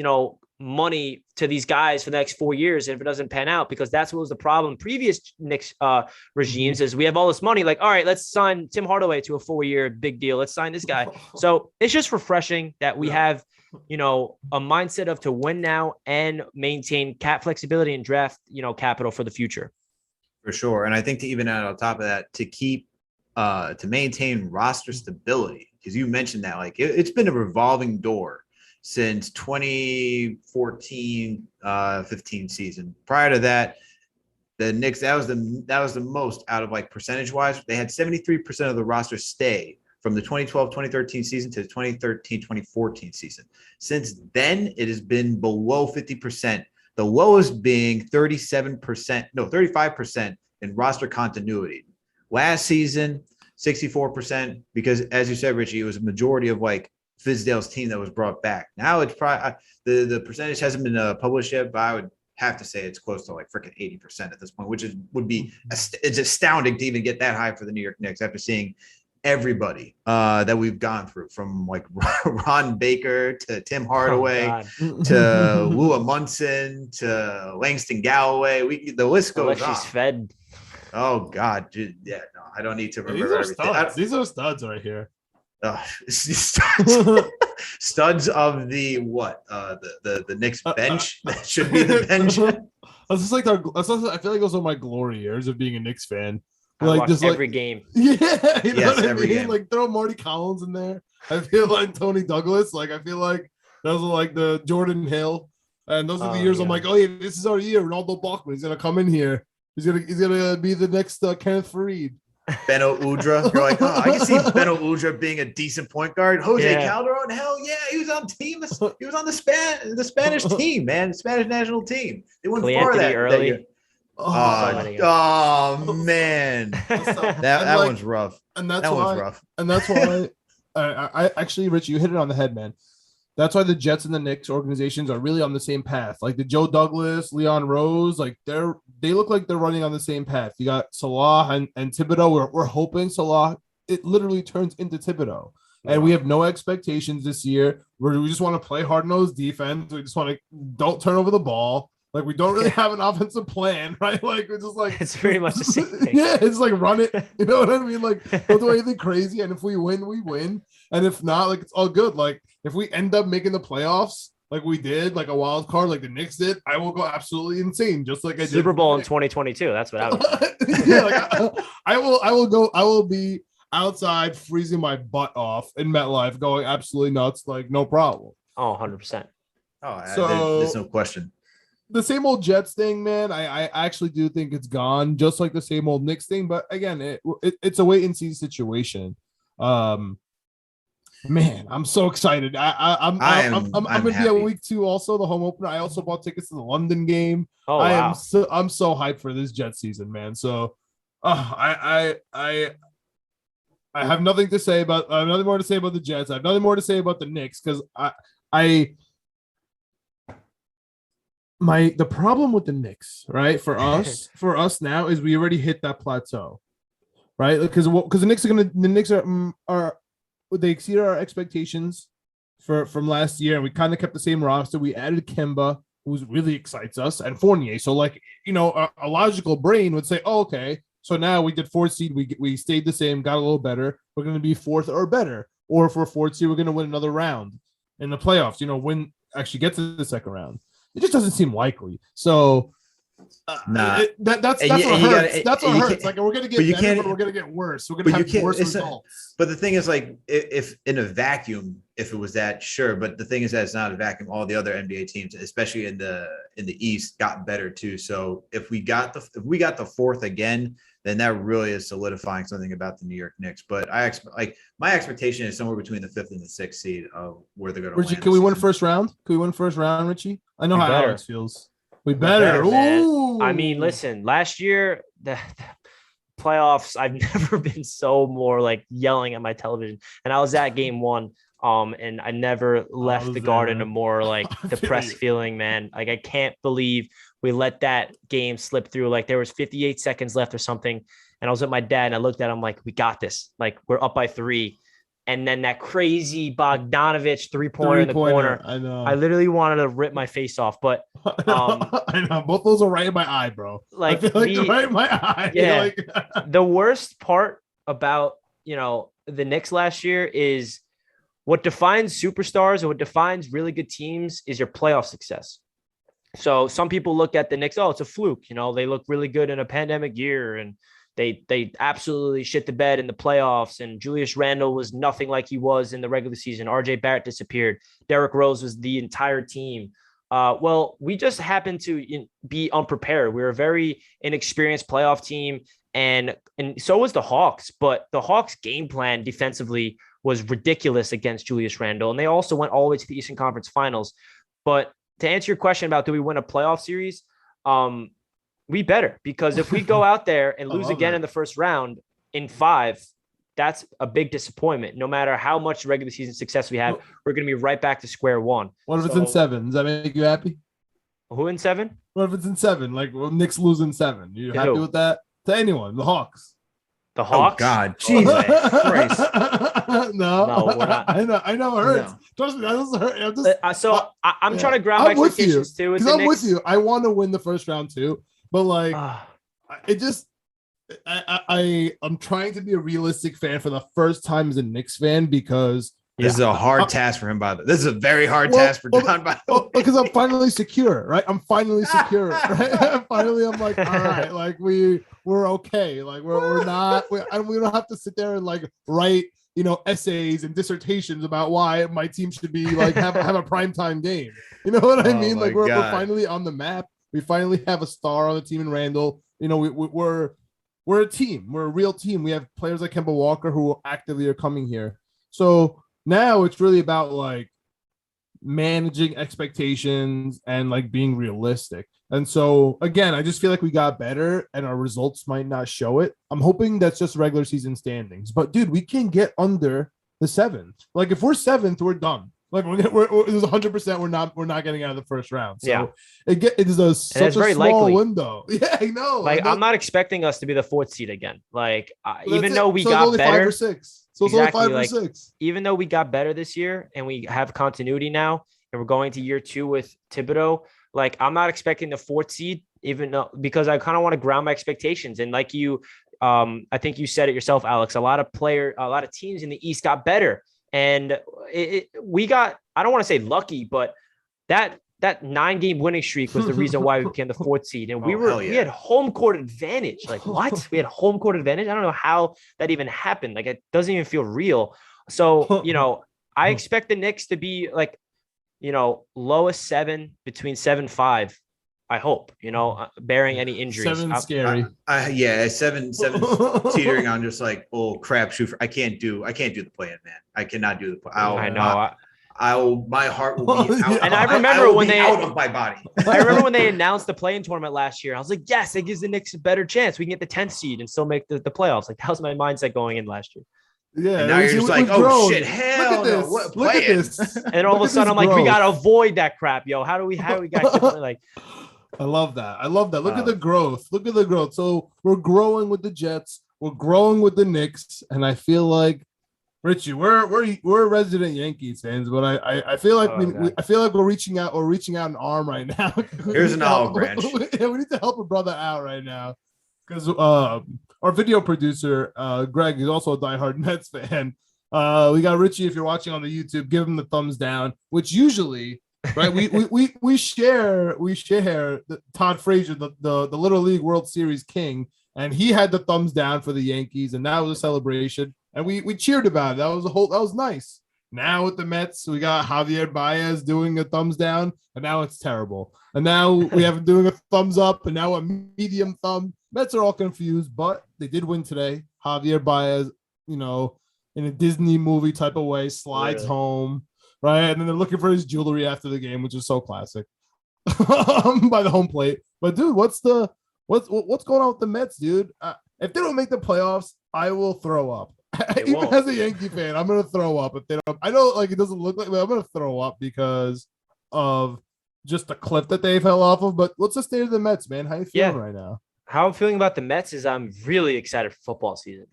money to these guys for the next 4 years if it doesn't pan out, because that's what was the problem previous Knicks regimes is we have all this money, like, all right, let's sign Tim Hardaway to a 4-year big deal, let's sign this guy. So it's just refreshing that we have a mindset of to win now and maintain cap flexibility and draft capital for the future. For sure. And I think to even add on top of that, to keep to maintain roster stability, because you mentioned that, like it's been a revolving door since 2014, 15 season. Prior to that, the Knicks, that was the most out of like percentage wise. They had 73% of the roster stay from the 2012-2013 season to the 2013-2014 season. Since then, it has been below 50%, the lowest being 35% in roster continuity. Last season, 64%, because as you said, Richie, it was a majority of like Fizdale's team that was brought back. Now it's probably the percentage hasn't been published yet, but I would have to say it's close to like freaking 80% at this point, which would be it's astounding to even get that high for the New York Knicks after seeing everybody that we've gone through, from like Ron Baker to Tim Hardaway to Lua Munson to Langston Galloway. The list goes on. Fed. Oh God, yeah, no, I don't need to remember everything. These are studs right here. Studs of the what? The Knicks bench. That should be the bench. I feel like those are my glory years of being a Knicks fan. Like just every game. Yeah, yes, every game. Like throw Marty Collins in there. I feel like Tony Douglas. Like I feel like those are like the Jordan Hill, and those are the years I'm like, oh yeah, this is our year. Ronaldo Bachman, he's gonna come in here. He's gonna be the next Kenneth Faried. Beno Udrih. You're like, oh, I can see Beno Udrih being a decent point guard. Jose Calderon, hell yeah, he was on the Spanish team, man, the Spanish national team. They went far that year. Man, that one's rough. And that's why I actually, Rich, you hit it on the head, man. That's why the Jets and the Knicks organizations are really on the same path. Like the Joe Douglas, Leon Rose, like they look like they're running on the same path. You got Salah and Thibodeau. We're hoping Salah, it literally turns into Thibodeau. And we have no expectations this year. We just want to play hard-nosed defense. We just want to don't turn over the ball. Like we don't really have an offensive plan, right? Like we're just like it's pretty much the same thing. Yeah, it's like run it. You know what I mean? Like don't do anything crazy. And if we win, we win. And if not, like it's all good. Like if we end up making the playoffs, like we did, like a wild card, like the Knicks did, I will go absolutely insane, just like I did. Super Bowl in 2022. That's what I would. Yeah, like I will be outside freezing my butt off in MetLife, going absolutely nuts, like no problem. Oh, 100%. So there's no question. The same old Jets thing, man. I actually do think it's gone, just like the same old Knicks thing. But again, it's a wait and see situation. Man, I'm so excited. I'm gonna be at week 2 also, the home opener. I also bought tickets to the London game. Oh, wow. I'm so hyped for this Jet season, man. So I have nothing to say about I have nothing more to say about the Jets. I have nothing more to say about the Knicks because the problem with the Knicks, right, for us now is we already hit that plateau, right? Because the Knicks are they exceeded our expectations from last year, and we kind of kept the same roster. We added Kemba, who really excites us, and Fournier. So, like, you know, a logical brain would say, oh, okay, so now we did 4th seed, we stayed the same, got a little better. We're going to be 4th or better, or if we're 4th seed, we're going to win another round in the playoffs. You know, actually get to the second round. It just doesn't seem likely. So that's what hurts. That's what hurts. Like we're gonna get better, but we're gonna get worse. We're gonna have worse results. But the thing is, like, if in a vacuum, if it was that, sure. But the thing is that it's not a vacuum. All the other NBA teams, especially in the East, got better too. So if we got the 4th again, then that really is solidifying something about the New York Knicks. But my expectation is somewhere between the 5th and the 6th seed of where they're going to Richie, can we win first round? Can we win first round, Richie? I know how Alex feels. We better. Ooh. I mean, listen, last year, the playoffs, I've never been so more like yelling at my television. And I was at game 1. And I never left the Garden a more like depressed feeling, man. Like I can't believe we let that game slip through. Like there was 58 seconds left or something. And I was with my dad and I looked at him like, we got this. Like we're up by 3. And then that crazy Bogdanovich three-pointer in the corner. I know. I literally wanted to rip my face off, but I know both those are right in my eye, bro. Like, I feel like they're right in my eye. Yeah. Like, the worst part about, you know, the Knicks last year is what defines superstars and what defines really good teams is your playoff success. So some people look at the Knicks, oh, it's a fluke. You know, they look really good in a pandemic year and they absolutely shit the bed in the playoffs. And Julius Randle was nothing like he was in the regular season. RJ Barrett disappeared. Derrick Rose was the entire team. Well, we just happened to be unprepared. We were a very inexperienced playoff team. And so was the Hawks. But the Hawks' game plan defensively was ridiculous against Julius Randle. And they also went all the way to the Eastern Conference Finals. But to answer your question about do we win a playoff series, we better. Because if we go out there and lose again in the first round in 5, that's a big disappointment. No matter how much regular season success we have, we're going to be right back to square one. What if it's in 7? Does that make you happy? Who in 7? What if it's in 7? Like Knicks losing 7. You happy with that? To anyone, the Hawks. The Hawks? Oh God, Jesus Christ! No, we're not. I know it hurts. No. Trust me, that doesn't hurt. I'm trying to ground my expectations too. Because I'm with you. I want to win the first round too, but like, it just. I'm trying to be a realistic fan for the first time as a Knicks fan because this is a hard task for him. This is a very hard task for John. Because I'm finally secure, right? I'm finally secure, right? Finally, I'm like, all right, like we're okay, like we're not, we don't have to sit there and like write, essays and dissertations about why my team should be like have a primetime game. You know what I mean? Like we're finally on the map. We finally have a star on the team in Randall. We're we're a team. We're a real team. We have players like Kemba Walker who actively are coming here. So now it's really about like managing expectations and like being realistic. And so again, I just feel like we got better and our results might not show it. I'm hoping that's just regular season standings. But dude, we can get under the 7th. Like if we're 7th, we're done. Like we're 100% we're not getting out of the first round. So it is such a small likely. window. Yeah, I know. Like I'm not expecting us to be the 4th seed again. Like even though we so got only better, 5 or 6. So it's exactly, only 5 or 6. Even though we got better this year and we have continuity now, and we're going to year 2 with Thibodeau, like I'm not expecting the 4th seed, even though because I kind of want to ground my expectations. And like you, I think you said it yourself, Alex. A lot of teams in the East got better. And we got, I don't want to say lucky, but that 9-game winning streak was the reason why we became the 4th seed. And we had home court advantage. Like what? We had home court advantage. I don't know how that even happened. Like it doesn't even feel real. So, I expect the Knicks to be like, lowest 7 between 7-5. I hope, bearing any injuries. 7 scary. 7 teetering on just like, oh crap, shoot. I can't do the play-in, man. I cannot do the play. I know. My heart will be out. And I remember when they out of my body. I remember when they announced the play-in tournament last year. I was like, yes, it gives the Knicks a better chance. We can get the 10th seed and still make the playoffs. Like that was my mindset going in last year. Yeah, and now you're just like, oh shit, hell no, what look at this. And all of a sudden I'm like, we gotta avoid that crap, yo. How do we got different, like I love that. Look at the growth. So we're growing with the Jets, we're growing with the Knicks, and I feel like Richie, we're resident Yankees fans, but I feel like I feel like we're reaching out an arm right now. Here's an olive branch. Yeah, we need to help a brother out right now. Because our video producer, Greg, is also a diehard Mets fan. We got Richie. If you're watching on the YouTube, give him the thumbs down. Which usually, right? we share the Todd Frazier, the Little League World Series king, and he had the thumbs down for the Yankees, and that was a celebration, and we cheered about it. That was nice. Now with the Mets, we got Javier Baez doing a thumbs down, and now it's terrible. And now we have him doing a thumbs up, and now a medium thumb. Mets are all confused, but they did win today. Javier Baez, in a Disney movie type of way, slides home, right? And then they're looking for his jewelry after the game, which is so classic by the home plate. But dude, what's going on with the Mets, dude? If they don't make the playoffs, I will throw up. Even as a Yankee fan, I'm gonna throw up if they don't. I know, like it doesn't look like, but I'm gonna throw up because of just the clip that they fell off of. But what's the state of the Mets, man? How you feeling right now? How I'm feeling about the Mets is I'm really excited for football season.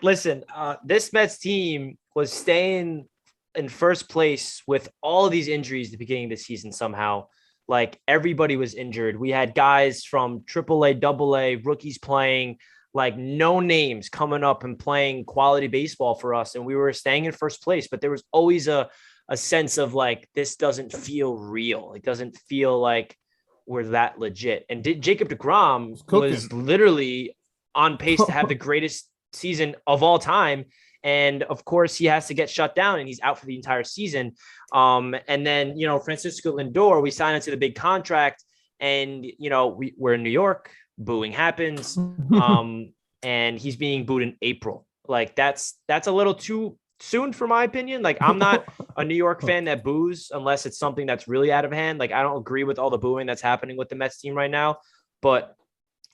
Listen, this Mets team was staying in first place with all of these injuries at the beginning of the season somehow. Like everybody was injured. We had guys from AAA, AA, rookies playing, like no names coming up and playing quality baseball for us. And we were staying in first place, but there was always a sense of like, this doesn't feel real. It doesn't feel like we're that legit. And Jacob deGrom was literally on pace to have the greatest season of all time. And of course he has to get shut down and he's out for the entire season. And then, Francisco Lindor, we signed into the big contract and, we're in New York, booing happens. And he's being booed in April. Like that's a little too soon for my opinion. Like I'm not a New York fan that boos unless it's something that's really out of hand. Like I don't agree with all the booing that's happening with the Mets team right now, but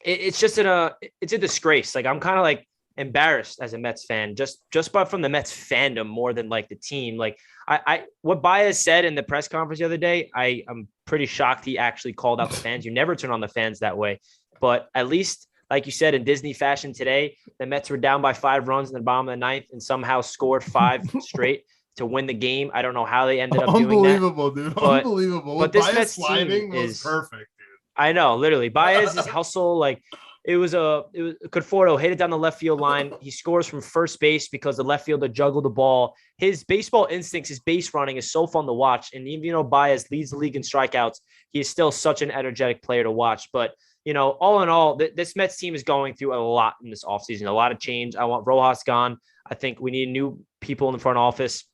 it's just it's a disgrace. Like I'm kind of like embarrassed as a Mets fan, just but from the Mets fandom more than like the team. Like I what Baez said in the press conference the other day, I'm pretty shocked he actually called out the fans. You never turn on the fans that way, but at least like you said, in Disney fashion today, the Mets were down by 5 runs in the bottom of the 9th and somehow scored 5 straight to win the game. I don't know how they ended up doing that. Unbelievable, dude. Unbelievable. But this Mets sliding team was perfect, dude. I know, literally. Baez's hustle, like it was Conforto hit it down the left field line. He scores from first base because the left fielder juggled the ball. His baseball instincts, his base running is so fun to watch. And even though Baez leads the league in strikeouts, he is still such an energetic player to watch. But all in all, this Mets team is going through a lot in this offseason, a lot of change. I want Rojas gone. I think we need new people in the front office.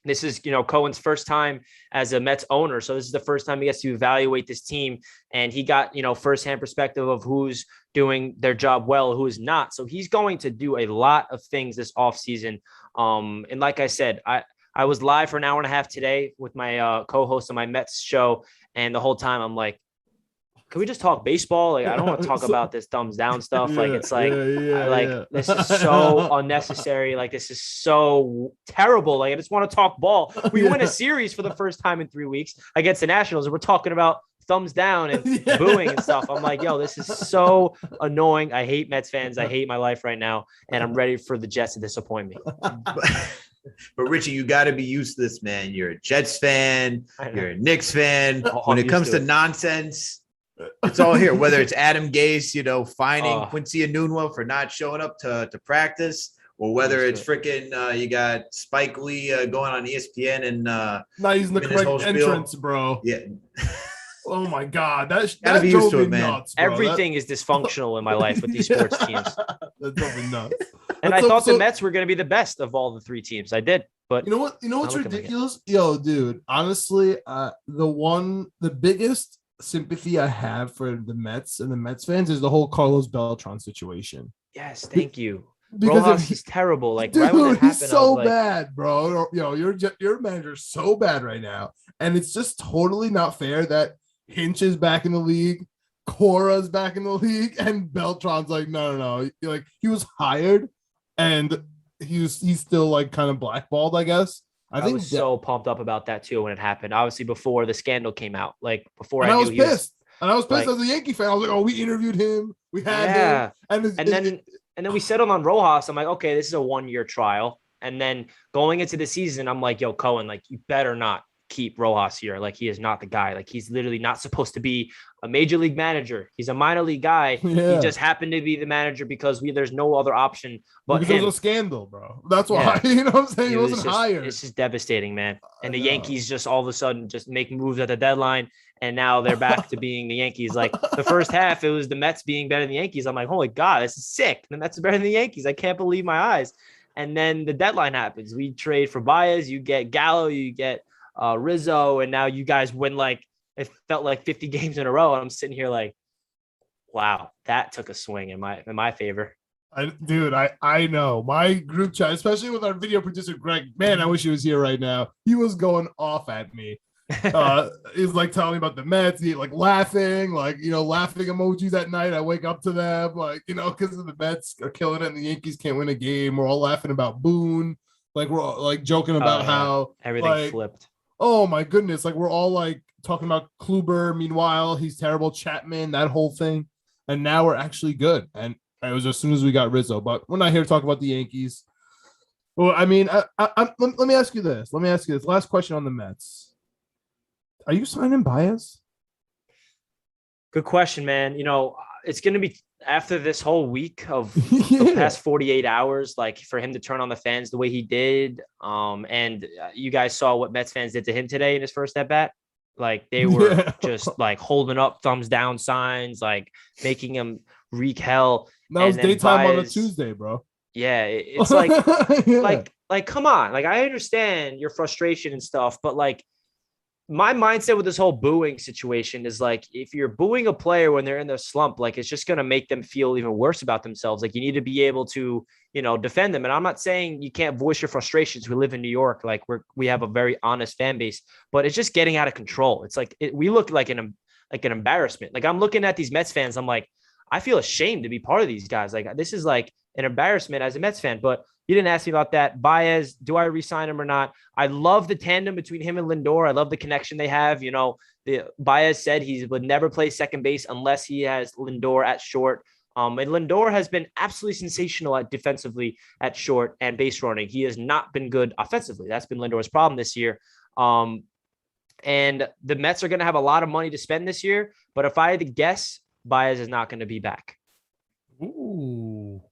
This is, Cohen's first time as a Mets owner. So this is the first time he gets to evaluate this team. And he got, firsthand perspective of who's doing their job well, who is not. So he's going to do a lot of things this offseason. And like I said, I was live for an hour and a half today with my co-host on my Mets show. And the whole time I'm like, can we just talk baseball? Like, I don't want to talk about this thumbs down stuff. Like, it's like, this is so unnecessary. Like, this is so terrible. Like, I just want to talk ball. We win a series for the first time in 3 weeks against the Nationals, and we're talking about thumbs down and booing and stuff. I'm like, yo, this is so annoying. I hate Mets fans. I hate my life right now, and I'm ready for the Jets to disappoint me. But Richie, you got to be used to this, man. You're a Jets fan. You're a Knicks fan. When it comes to nonsense, it's all here. Whether it's Adam Gase, fining Quincy Enunwa for not showing up to practice, or whether it's freaking you got Spike Lee going on ESPN and not using the correct entrance, bro. Yeah. Oh my God, that be used to it, man. Nuts, bro. Everything is dysfunctional in my life with these sports teams. That drove me nuts. And I thought the Mets were going to be the best of all the 3 teams. I did, but you know what's ridiculous? Yo, dude, honestly, the biggest sympathy I have for the Mets and the Mets fans is the whole Carlos Beltran situation. Yes, thank you. Because Rojas is terrible. Like, dude, right when it happened, he's so bad, bro. Your manager's so bad right now, and it's just totally not fair that Hinch is back in the league, Cora's back in the league, and Beltran's like, no. Like, he was hired, and he's still like kind of blackballed, I guess. I think was so pumped up about that too when it happened. Obviously, before the scandal came out, like before I was knew pissed. And I was pissed as a Yankee fan. I was like, "Oh, we interviewed him. We had him." And then we settled on Rojas. I'm like, okay, this is a 1-year trial. And then going into the season, I'm like, yo, Cohen, like, you better not keep Rojas here. Like, he is not the guy. Like, he's literally not supposed to be a major league manager. He's a minor league guy. Yeah. He just happened to be the manager because there's no other option but because him. It was a scandal, bro. That's why. You know what I'm saying? He wasn't hired. It's just devastating, man. And the Yankees just all of a sudden just make moves at the deadline, and now they're back to being the Yankees. Like, the first half, it was the Mets being better than the Yankees. I'm like, holy God, this is sick. The Mets are better than the Yankees. I can't believe my eyes. And then the deadline happens. We trade for Baez. You get Gallo. You get Rizzo, and now you guys win, like, it felt like 50 games in a row. And I'm sitting here like, wow, that took a swing in my favor. I know my group chat, especially with our video producer Greg. Man, I wish he was here right now. He was going off at me. He's like telling me about the Mets. He like laughing, laughing emojis at night. I wake up to them, because the Mets are killing it and the Yankees can't win a game. We're all laughing about Boone. Like, we're all, like, joking about how everything flipped. Oh my goodness! Like, we're all like talking about Kluber. Meanwhile, he's terrible. Chapman, that whole thing, and now we're actually good. And it was as soon as we got Rizzo. But we're not here to talk about the Yankees. Well, I mean, let me ask you this. Last question on the Mets. Are you signing Baez? Good question, man. It's going to be after this whole week of the past 48 hours, like, for him to turn on the fans the way he did. And you guys saw what Mets fans did to him today in his first at bat. Like, they were just like holding up thumbs down signs, like making him wreak hell. That was daytime on a Tuesday, bro. Yeah. It's like, like, come on. Like, I understand your frustration and stuff, but like, my mindset with this whole booing situation is like, if you're booing a player when they're in their slump, like, it's just going to make them feel even worse about themselves. Like, you need to be able to, defend them. And I'm not saying you can't voice your frustrations. We live in New York. Like, we have a very honest fan base, but it's just getting out of control. It's like, we look like an embarrassment. Like, I'm looking at these Mets fans. I'm like, I feel ashamed to be part of these guys. Like, this is like an embarrassment as a Mets fan, but you didn't ask me about that. Baez, do I re-sign him or not? I love the tandem between him and Lindor. I love the connection they have. Baez said he would never play second base unless he has Lindor at short. And Lindor has been absolutely sensational defensively at short and base running. He has not been good offensively. That's been Lindor's problem this year. And the Mets are going to have a lot of money to spend this year. But if I had to guess, Baez is not going to be back. Ooh.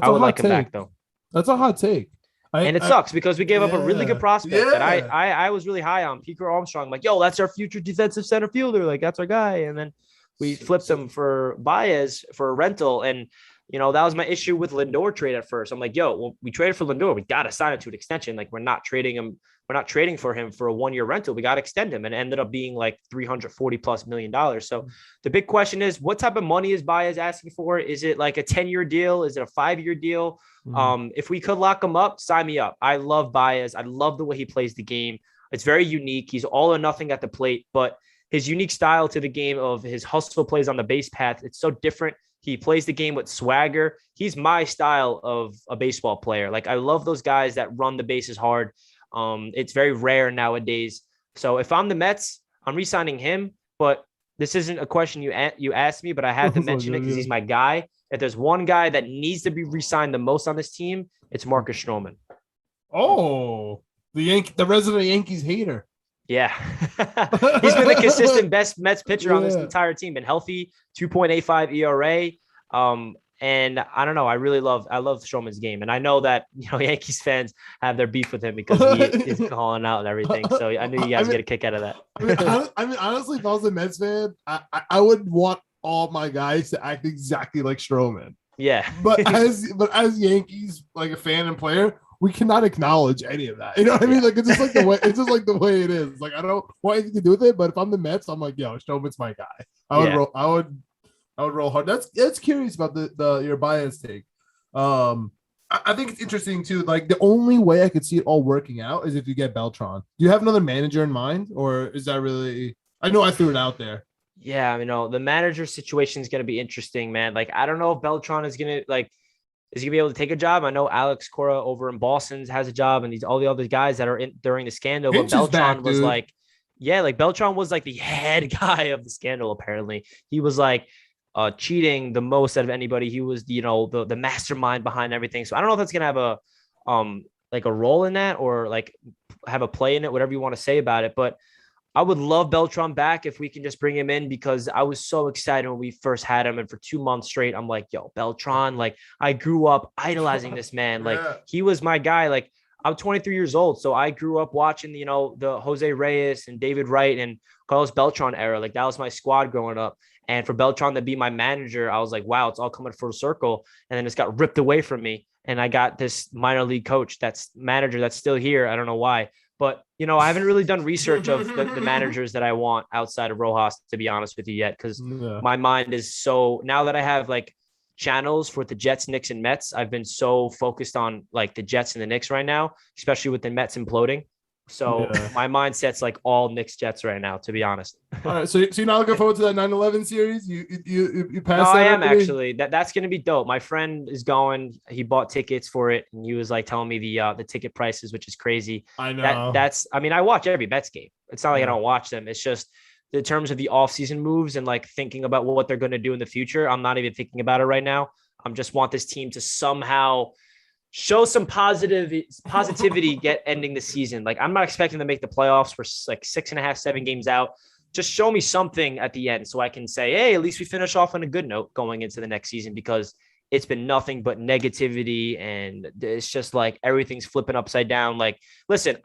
I would like him back, though. That's a hot take. And it sucks because we gave up a really good prospect that I was really high on. Pico Armstrong. I'm like, yo, that's our future defensive center fielder. Like, that's our guy. And then we flipped him for Baez for a rental. And that was my issue with Lindor trade at first. I'm like, yo, well, we traded for Lindor. We got to sign it to an extension. Like, we're not trading him. We're not trading for him for a 1-year rental. We got to extend him, and it ended up being like $340+ million. So the big question is, what type of money is Baez asking for? Is it like a 10-year deal? Is it a 5-year deal? If we could lock him up, sign me up. I love Baez. I love the way he plays the game. It's very unique. He's all or nothing at the plate, but his unique style to the game of his hustle plays on the base path, it's so different. He plays the game with swagger. He's my style of a baseball player. Like, I love those guys that run the bases hard. It's very rare nowadays. So if I'm the Mets, I'm re-signing him. But this isn't a question you asked me, but I had to mention it because he's my guy. If there's one guy that needs to be re-signed the most on this team, it's Marcus Stroman. Oh, the resident Yankees hater. Yeah. He's been the consistent best Mets pitcher on this entire team. Been healthy, 2.85 ERA. And I don't know. I love Stroman's game. And I know that, Yankees fans have their beef with him because he is calling out and everything. So I knew you guys get a kick out of that. I mean, honestly, if I was a Mets fan, I would want all my guys to act exactly like Stroman. Yeah. But as Yankees, like a fan and player, we cannot acknowledge any of that. You know what I mean? Like, it's just like the way it is. Like, I don't want anything to do with it, but if I'm the Mets, I'm like, yo, Stroman's my guy. I would roll hard. That's curious about your bias take. I think it's interesting too. Like, the only way I could see it all working out is if you get Beltran. Do you have another manager in mind, or is that really? I know I threw it out there. Yeah, the manager situation is going to be interesting, man. Like, I don't know if Beltran is going to is he gonna be able to take a job? I know Alex Cora over in Boston has a job, and all the other guys that are in during the scandal. But Beltran was like, Beltran was like the head guy of the scandal. Apparently, he was like cheating the most out of anybody. He was the mastermind behind everything. So I don't know if that's gonna have a role in that, or like have a play in it, whatever you want to say about it. But I would love Beltran back if we can just bring him in, because I was so excited when we first had him. And for 2 months straight, I'm like, yo, Beltran, like, I grew up idolizing this man. Like, he was my guy. Like, I'm 23 years old. So I grew up watching, the Jose Reyes and David Wright and Carlos Beltran era. Like, that was my squad growing up. And for Beltran to be my manager, I was like, wow, it's all coming full circle. And then it's got ripped away from me. And I got this minor league coach that's still here. I don't know why. But, I haven't really done research of the managers that I want outside of Rojas, to be honest with you, yet, because my mind is so, now that I have like channels for the Jets, Knicks, and Mets, I've been so focused on like the Jets and the Knicks right now, especially with the Mets imploding. So my mindset's like all Knicks Jets right now, to be honest. All right. So you're not looking forward to that 9/11 series? You passed. No, I am actually. That's going to be dope. My friend is going. He bought tickets for it, and he was like telling me the ticket prices, which is crazy. I know. I watch every Mets game. It's not like I don't watch them. It's just in terms of the offseason moves and like thinking about what they're going to do in the future. I'm not even thinking about it right now. I'm just want this team to somehow show some positivity get ending the season. Like, I'm not expecting to make the playoffs. We're like 6.5, 7 games out. Just show me something at the end so I can say, hey, at least we finish off on a good note going into the next season, because it's been nothing but negativity. And it's just like everything's flipping upside down. Like, listen,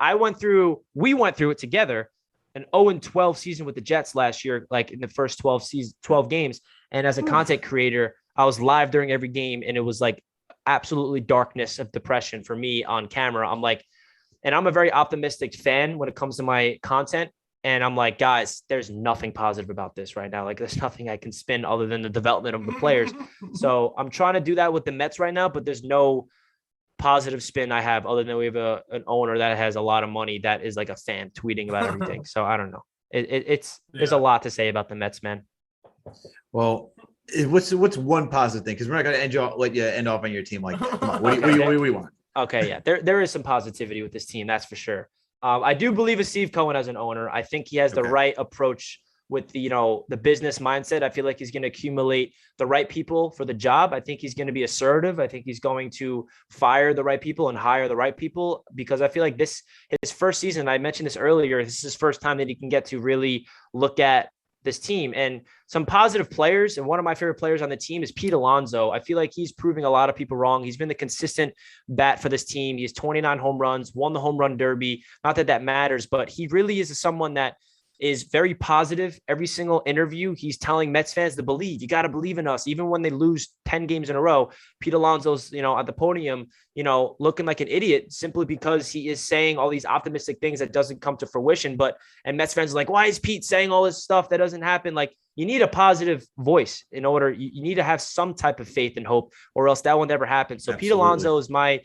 we went through it together, an 0-12 season with the Jets last year, like in the first 12 games. And as a content creator, I was live during every game, and it was like absolutely darkness of depression for me on camera. I'm like, and I'm a very optimistic fan when it comes to my content. And I'm like, guys, there's nothing positive about this right now. Like, there's nothing I can spin other than the development of the players. So I'm trying to do that with the Mets right now, but there's no positive spin I have other than we have an owner that has a lot of money that is like a fan tweeting about everything. So I don't know. There's a lot to say about the Mets, man. Well, what's one positive thing? Because we're not going to let you end off on your team. Like, come on, what do you want? Okay, yeah, there is some positivity with this team, that's for sure. I do believe in Steve Cohen as an owner. I think he has the right approach with the business mindset. I feel like he's going to accumulate the right people for the job. I think he's going to be assertive. I think he's going to fire the right people and hire the right people, because I feel like his first season, I mentioned this earlier, this is his first time that he can get to really look at this team and some positive players. And one of my favorite players on the team is Pete Alonso. I feel like he's proving a lot of people wrong. He's been the consistent bat for this team. He has 29 home runs, won the home run derby. Not that matters, but he really is someone that is very positive. Every single interview, he's telling Mets fans to believe. You got to believe in us. Even when they lose 10 games in a row, Pete Alonso's, at the podium, looking like an idiot simply because he is saying all these optimistic things that doesn't come to fruition. And Mets fans are like, why is Pete saying all this stuff that doesn't happen? Like, you need a positive voice in order. You need to have some type of faith and hope, or else that will never happen. So Absolutely. Pete Alonso is my,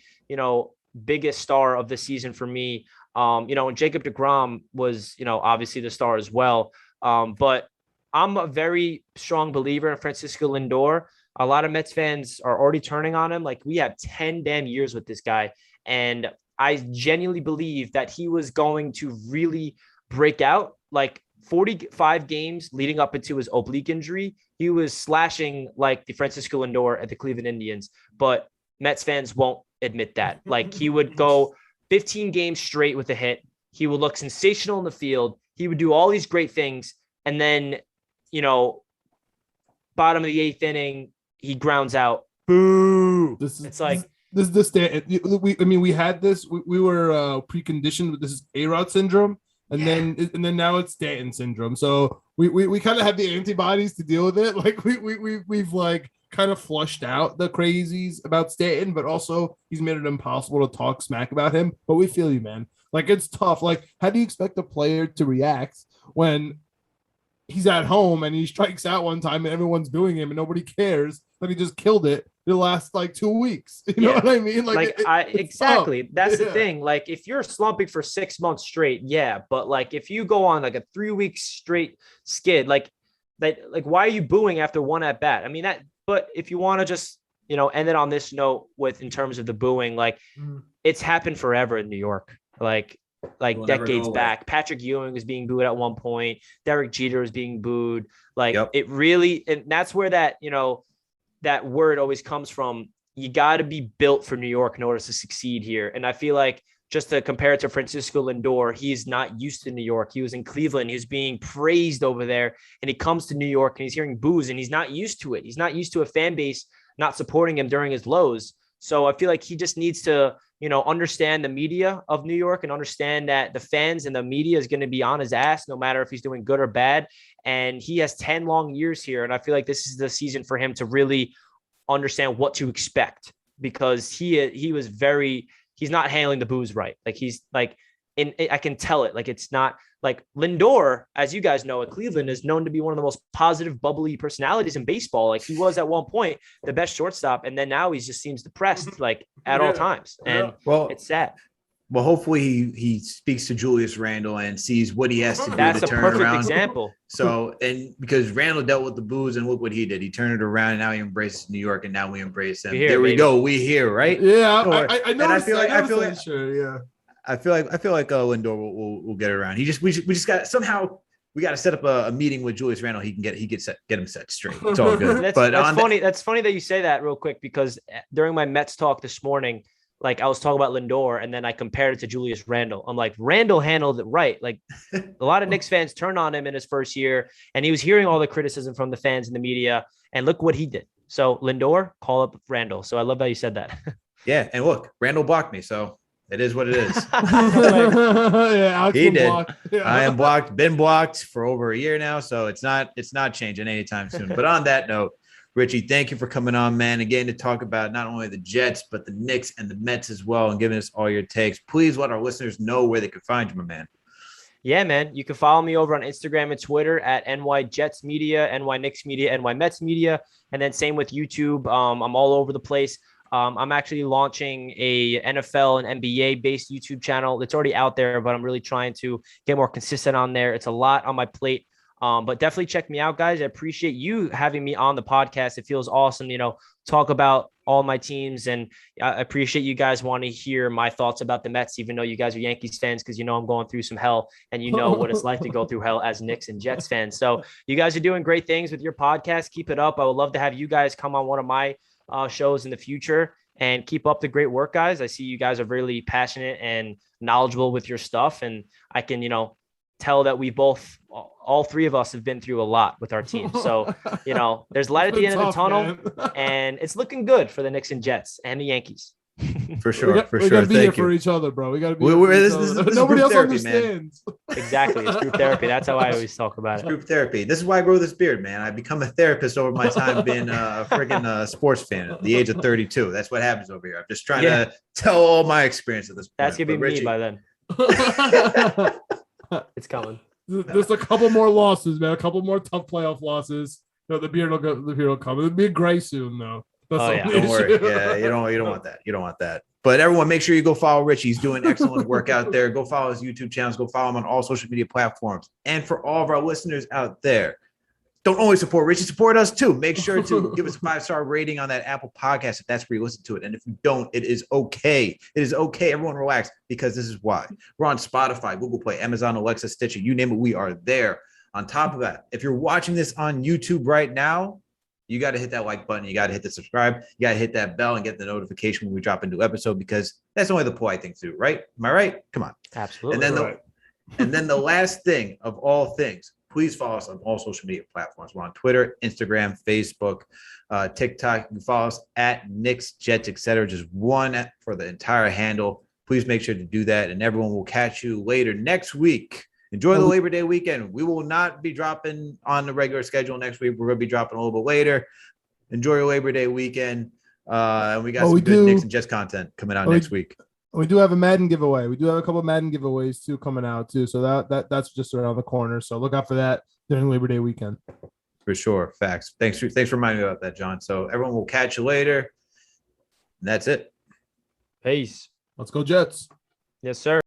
biggest star of the season for me. And Jacob deGrom was, obviously the star as well. But I'm a very strong believer in Francisco Lindor. A lot of Mets fans are already turning on him. Like, we have 10 damn years with this guy. And I genuinely believe that he was going to really break out. Like, 45 games leading up into his oblique injury, he was slashing like the Francisco Lindor at the Cleveland Indians. But Mets fans won't admit that. Like, he would go 15 games straight with a hit. He would look sensational in the field. He would do all these great things. And then, bottom of the 8th inning, he grounds out. Boo. This is the stand. We had this. We were preconditioned with this A-Rod syndrome. And then now it's Stanton syndrome. So we kind of have the antibodies to deal with it. Like, we've like kind of flushed out the crazies about Stanton, but also he's made it impossible to talk smack about him. But we feel you, man. Like, it's tough. Like, how do you expect a player to react when he's at home and he strikes out one time and everyone's booing him and nobody cares that he just killed it the last like 2 weeks? You know what I mean? Exactly. Tough. That's the thing. Like, if you're slumping for 6 months straight, but like if you go on like a 3-week straight skid, like why are you booing after one at bat? I mean, but if you want to just, end it on this note in terms of the booing, like it's happened forever in New York. Like decades back, Patrick Ewing was being booed at one point. Derek Jeter was being booed. Like, It really, and that's where that, that word always comes from. You got to be built for New York in order to succeed here. And I feel like, just to compare it to Francisco Lindor, he's not used to New York. He was in Cleveland. He was being praised over there. And he comes to New York and he's hearing boos and he's not used to it. He's not used to a fan base not supporting him during his lows. So I feel like he just needs to, understand the media of New York and understand that the fans and the media is going to be on his ass, no matter if he's doing good or bad. And he has 10 long years here. And I feel like this is the season for him to really understand what to expect, because he's not handling the boos right. Like, he's like, I can tell it. Like, it's not like Lindor, as you guys know, at Cleveland is known to be one of the most positive, bubbly personalities in baseball. Like, he was at one point the best shortstop, and then now he just seems depressed, like at all times. And it's sad. Well, hopefully he speaks to Julius Randle and sees what he has to do That's to a turn perfect around. example. So, and because Randle dealt with the boos, and look what he did. He turned it around, and now he embraces New York, and now we embrace him. There we go. We here, right? Yeah, I know. And I feel like sure, yeah. I feel like Lindor will get it around. We just got somehow we got to set up a meeting with Julius Randle. He can get him set straight. It's all good. That's funny. That's funny that you say that real quick, because during my Mets talk this morning, like, I was talking about Lindor and then I compared it to Julius Randle. I'm like, Randle handled it right. Like, a lot of Knicks fans turned on him in his first year, and he was hearing all the criticism from the fans and the media. And look what he did. So Lindor, call up Randle. So I love how you said that. Yeah, and look, Randle blocked me, so it is what it is. He did. I am blocked, been blocked for over a year now, so it's not changing anytime soon. But on that note, Richie, thank you for coming on, man, and getting to talk about not only the Jets, but the Knicks and the Mets as well, and giving us all your takes. Please let our listeners know where they can find you, my man. Yeah, man. You can follow me over on Instagram and Twitter at NY Jets Media, NY Knicks Media, NY Mets Media, and then same with YouTube. I'm all over the place. I'm actually launching a NFL and NBA based YouTube channel. It's already out there, but I'm really trying to get more consistent on there. It's a lot on my plate. But definitely check me out, guys. I appreciate you having me on the podcast. It feels awesome, talk about all my teams. And I appreciate you guys wanting to hear my thoughts about the Mets, even though you guys are Yankees fans, because I'm going through some hell, and what it's like to go through hell as Knicks and Jets fans. So you guys are doing great things with your podcast. Keep it up. I would love to have you guys come on one of my shows in the future, and keep up the great work, guys. I see you guys are really passionate and knowledgeable with your stuff. And I can, tell that we both, all three of us, have been through a lot with our team. So, there's light at the end of the tunnel, and it's looking good for the Knicks and Jets and the Yankees. For sure. We gotta be here for each other, bro. We gotta be. This Nobody else therapy, understands. Man. Exactly, it's group therapy. That's how I always talk about it. Group therapy. This is why I grow this beard, man. I become a therapist over my time being a freaking sports fan at the age of 32. That's what happens over here. I'm just trying to tell all my experience at this point. That's gonna be me by then. It's coming. There's a couple more losses, man. A couple more tough playoff losses. No, the beard will go. The beard will come. It'll be gray soon, though. Don't worry. Yeah, you don't want that. You don't want that. But everyone, make sure you go follow Richie. He's doing excellent work out there. Go follow his YouTube channels. Go follow him on all social media platforms. And for all of our listeners out there, don't only support Richie, support us too. Make sure to give us a 5-star rating on that Apple podcast if that's where you listen to it. And if you don't, it is okay. It is okay. Everyone relax, because this is why. We're on Spotify, Google Play, Amazon, Alexa, Stitcher, you name it, we are there. On top of that, if you're watching this on YouTube right now, you got to hit that like button. You got to hit the subscribe. You got to hit that bell and get the notification when we drop a new episode, because that's only the polite thing to do, right? Am I right? Come on. Absolutely. And then the last thing of all things, please follow us on all social media platforms. We're on Twitter, Instagram, Facebook, TikTok. You can follow us at Knicks, Jets, etc. Just one for the entire handle. Please make sure to do that. And everyone will catch you later next week. Enjoy the Labor Day weekend. We will not be dropping on the regular schedule next week. We're going to be dropping a little bit later. Enjoy your Labor Day weekend. And we got some good Knicks and Jets content coming out next week. We do have a Madden giveaway. We do have a couple of Madden giveaways too coming out too. So that's just around the corner. So look out for that during Labor Day weekend. For sure. Facts. Thanks for reminding me about that, John. So everyone will catch you later. And that's it. Peace. Let's go Jets. Yes, sir.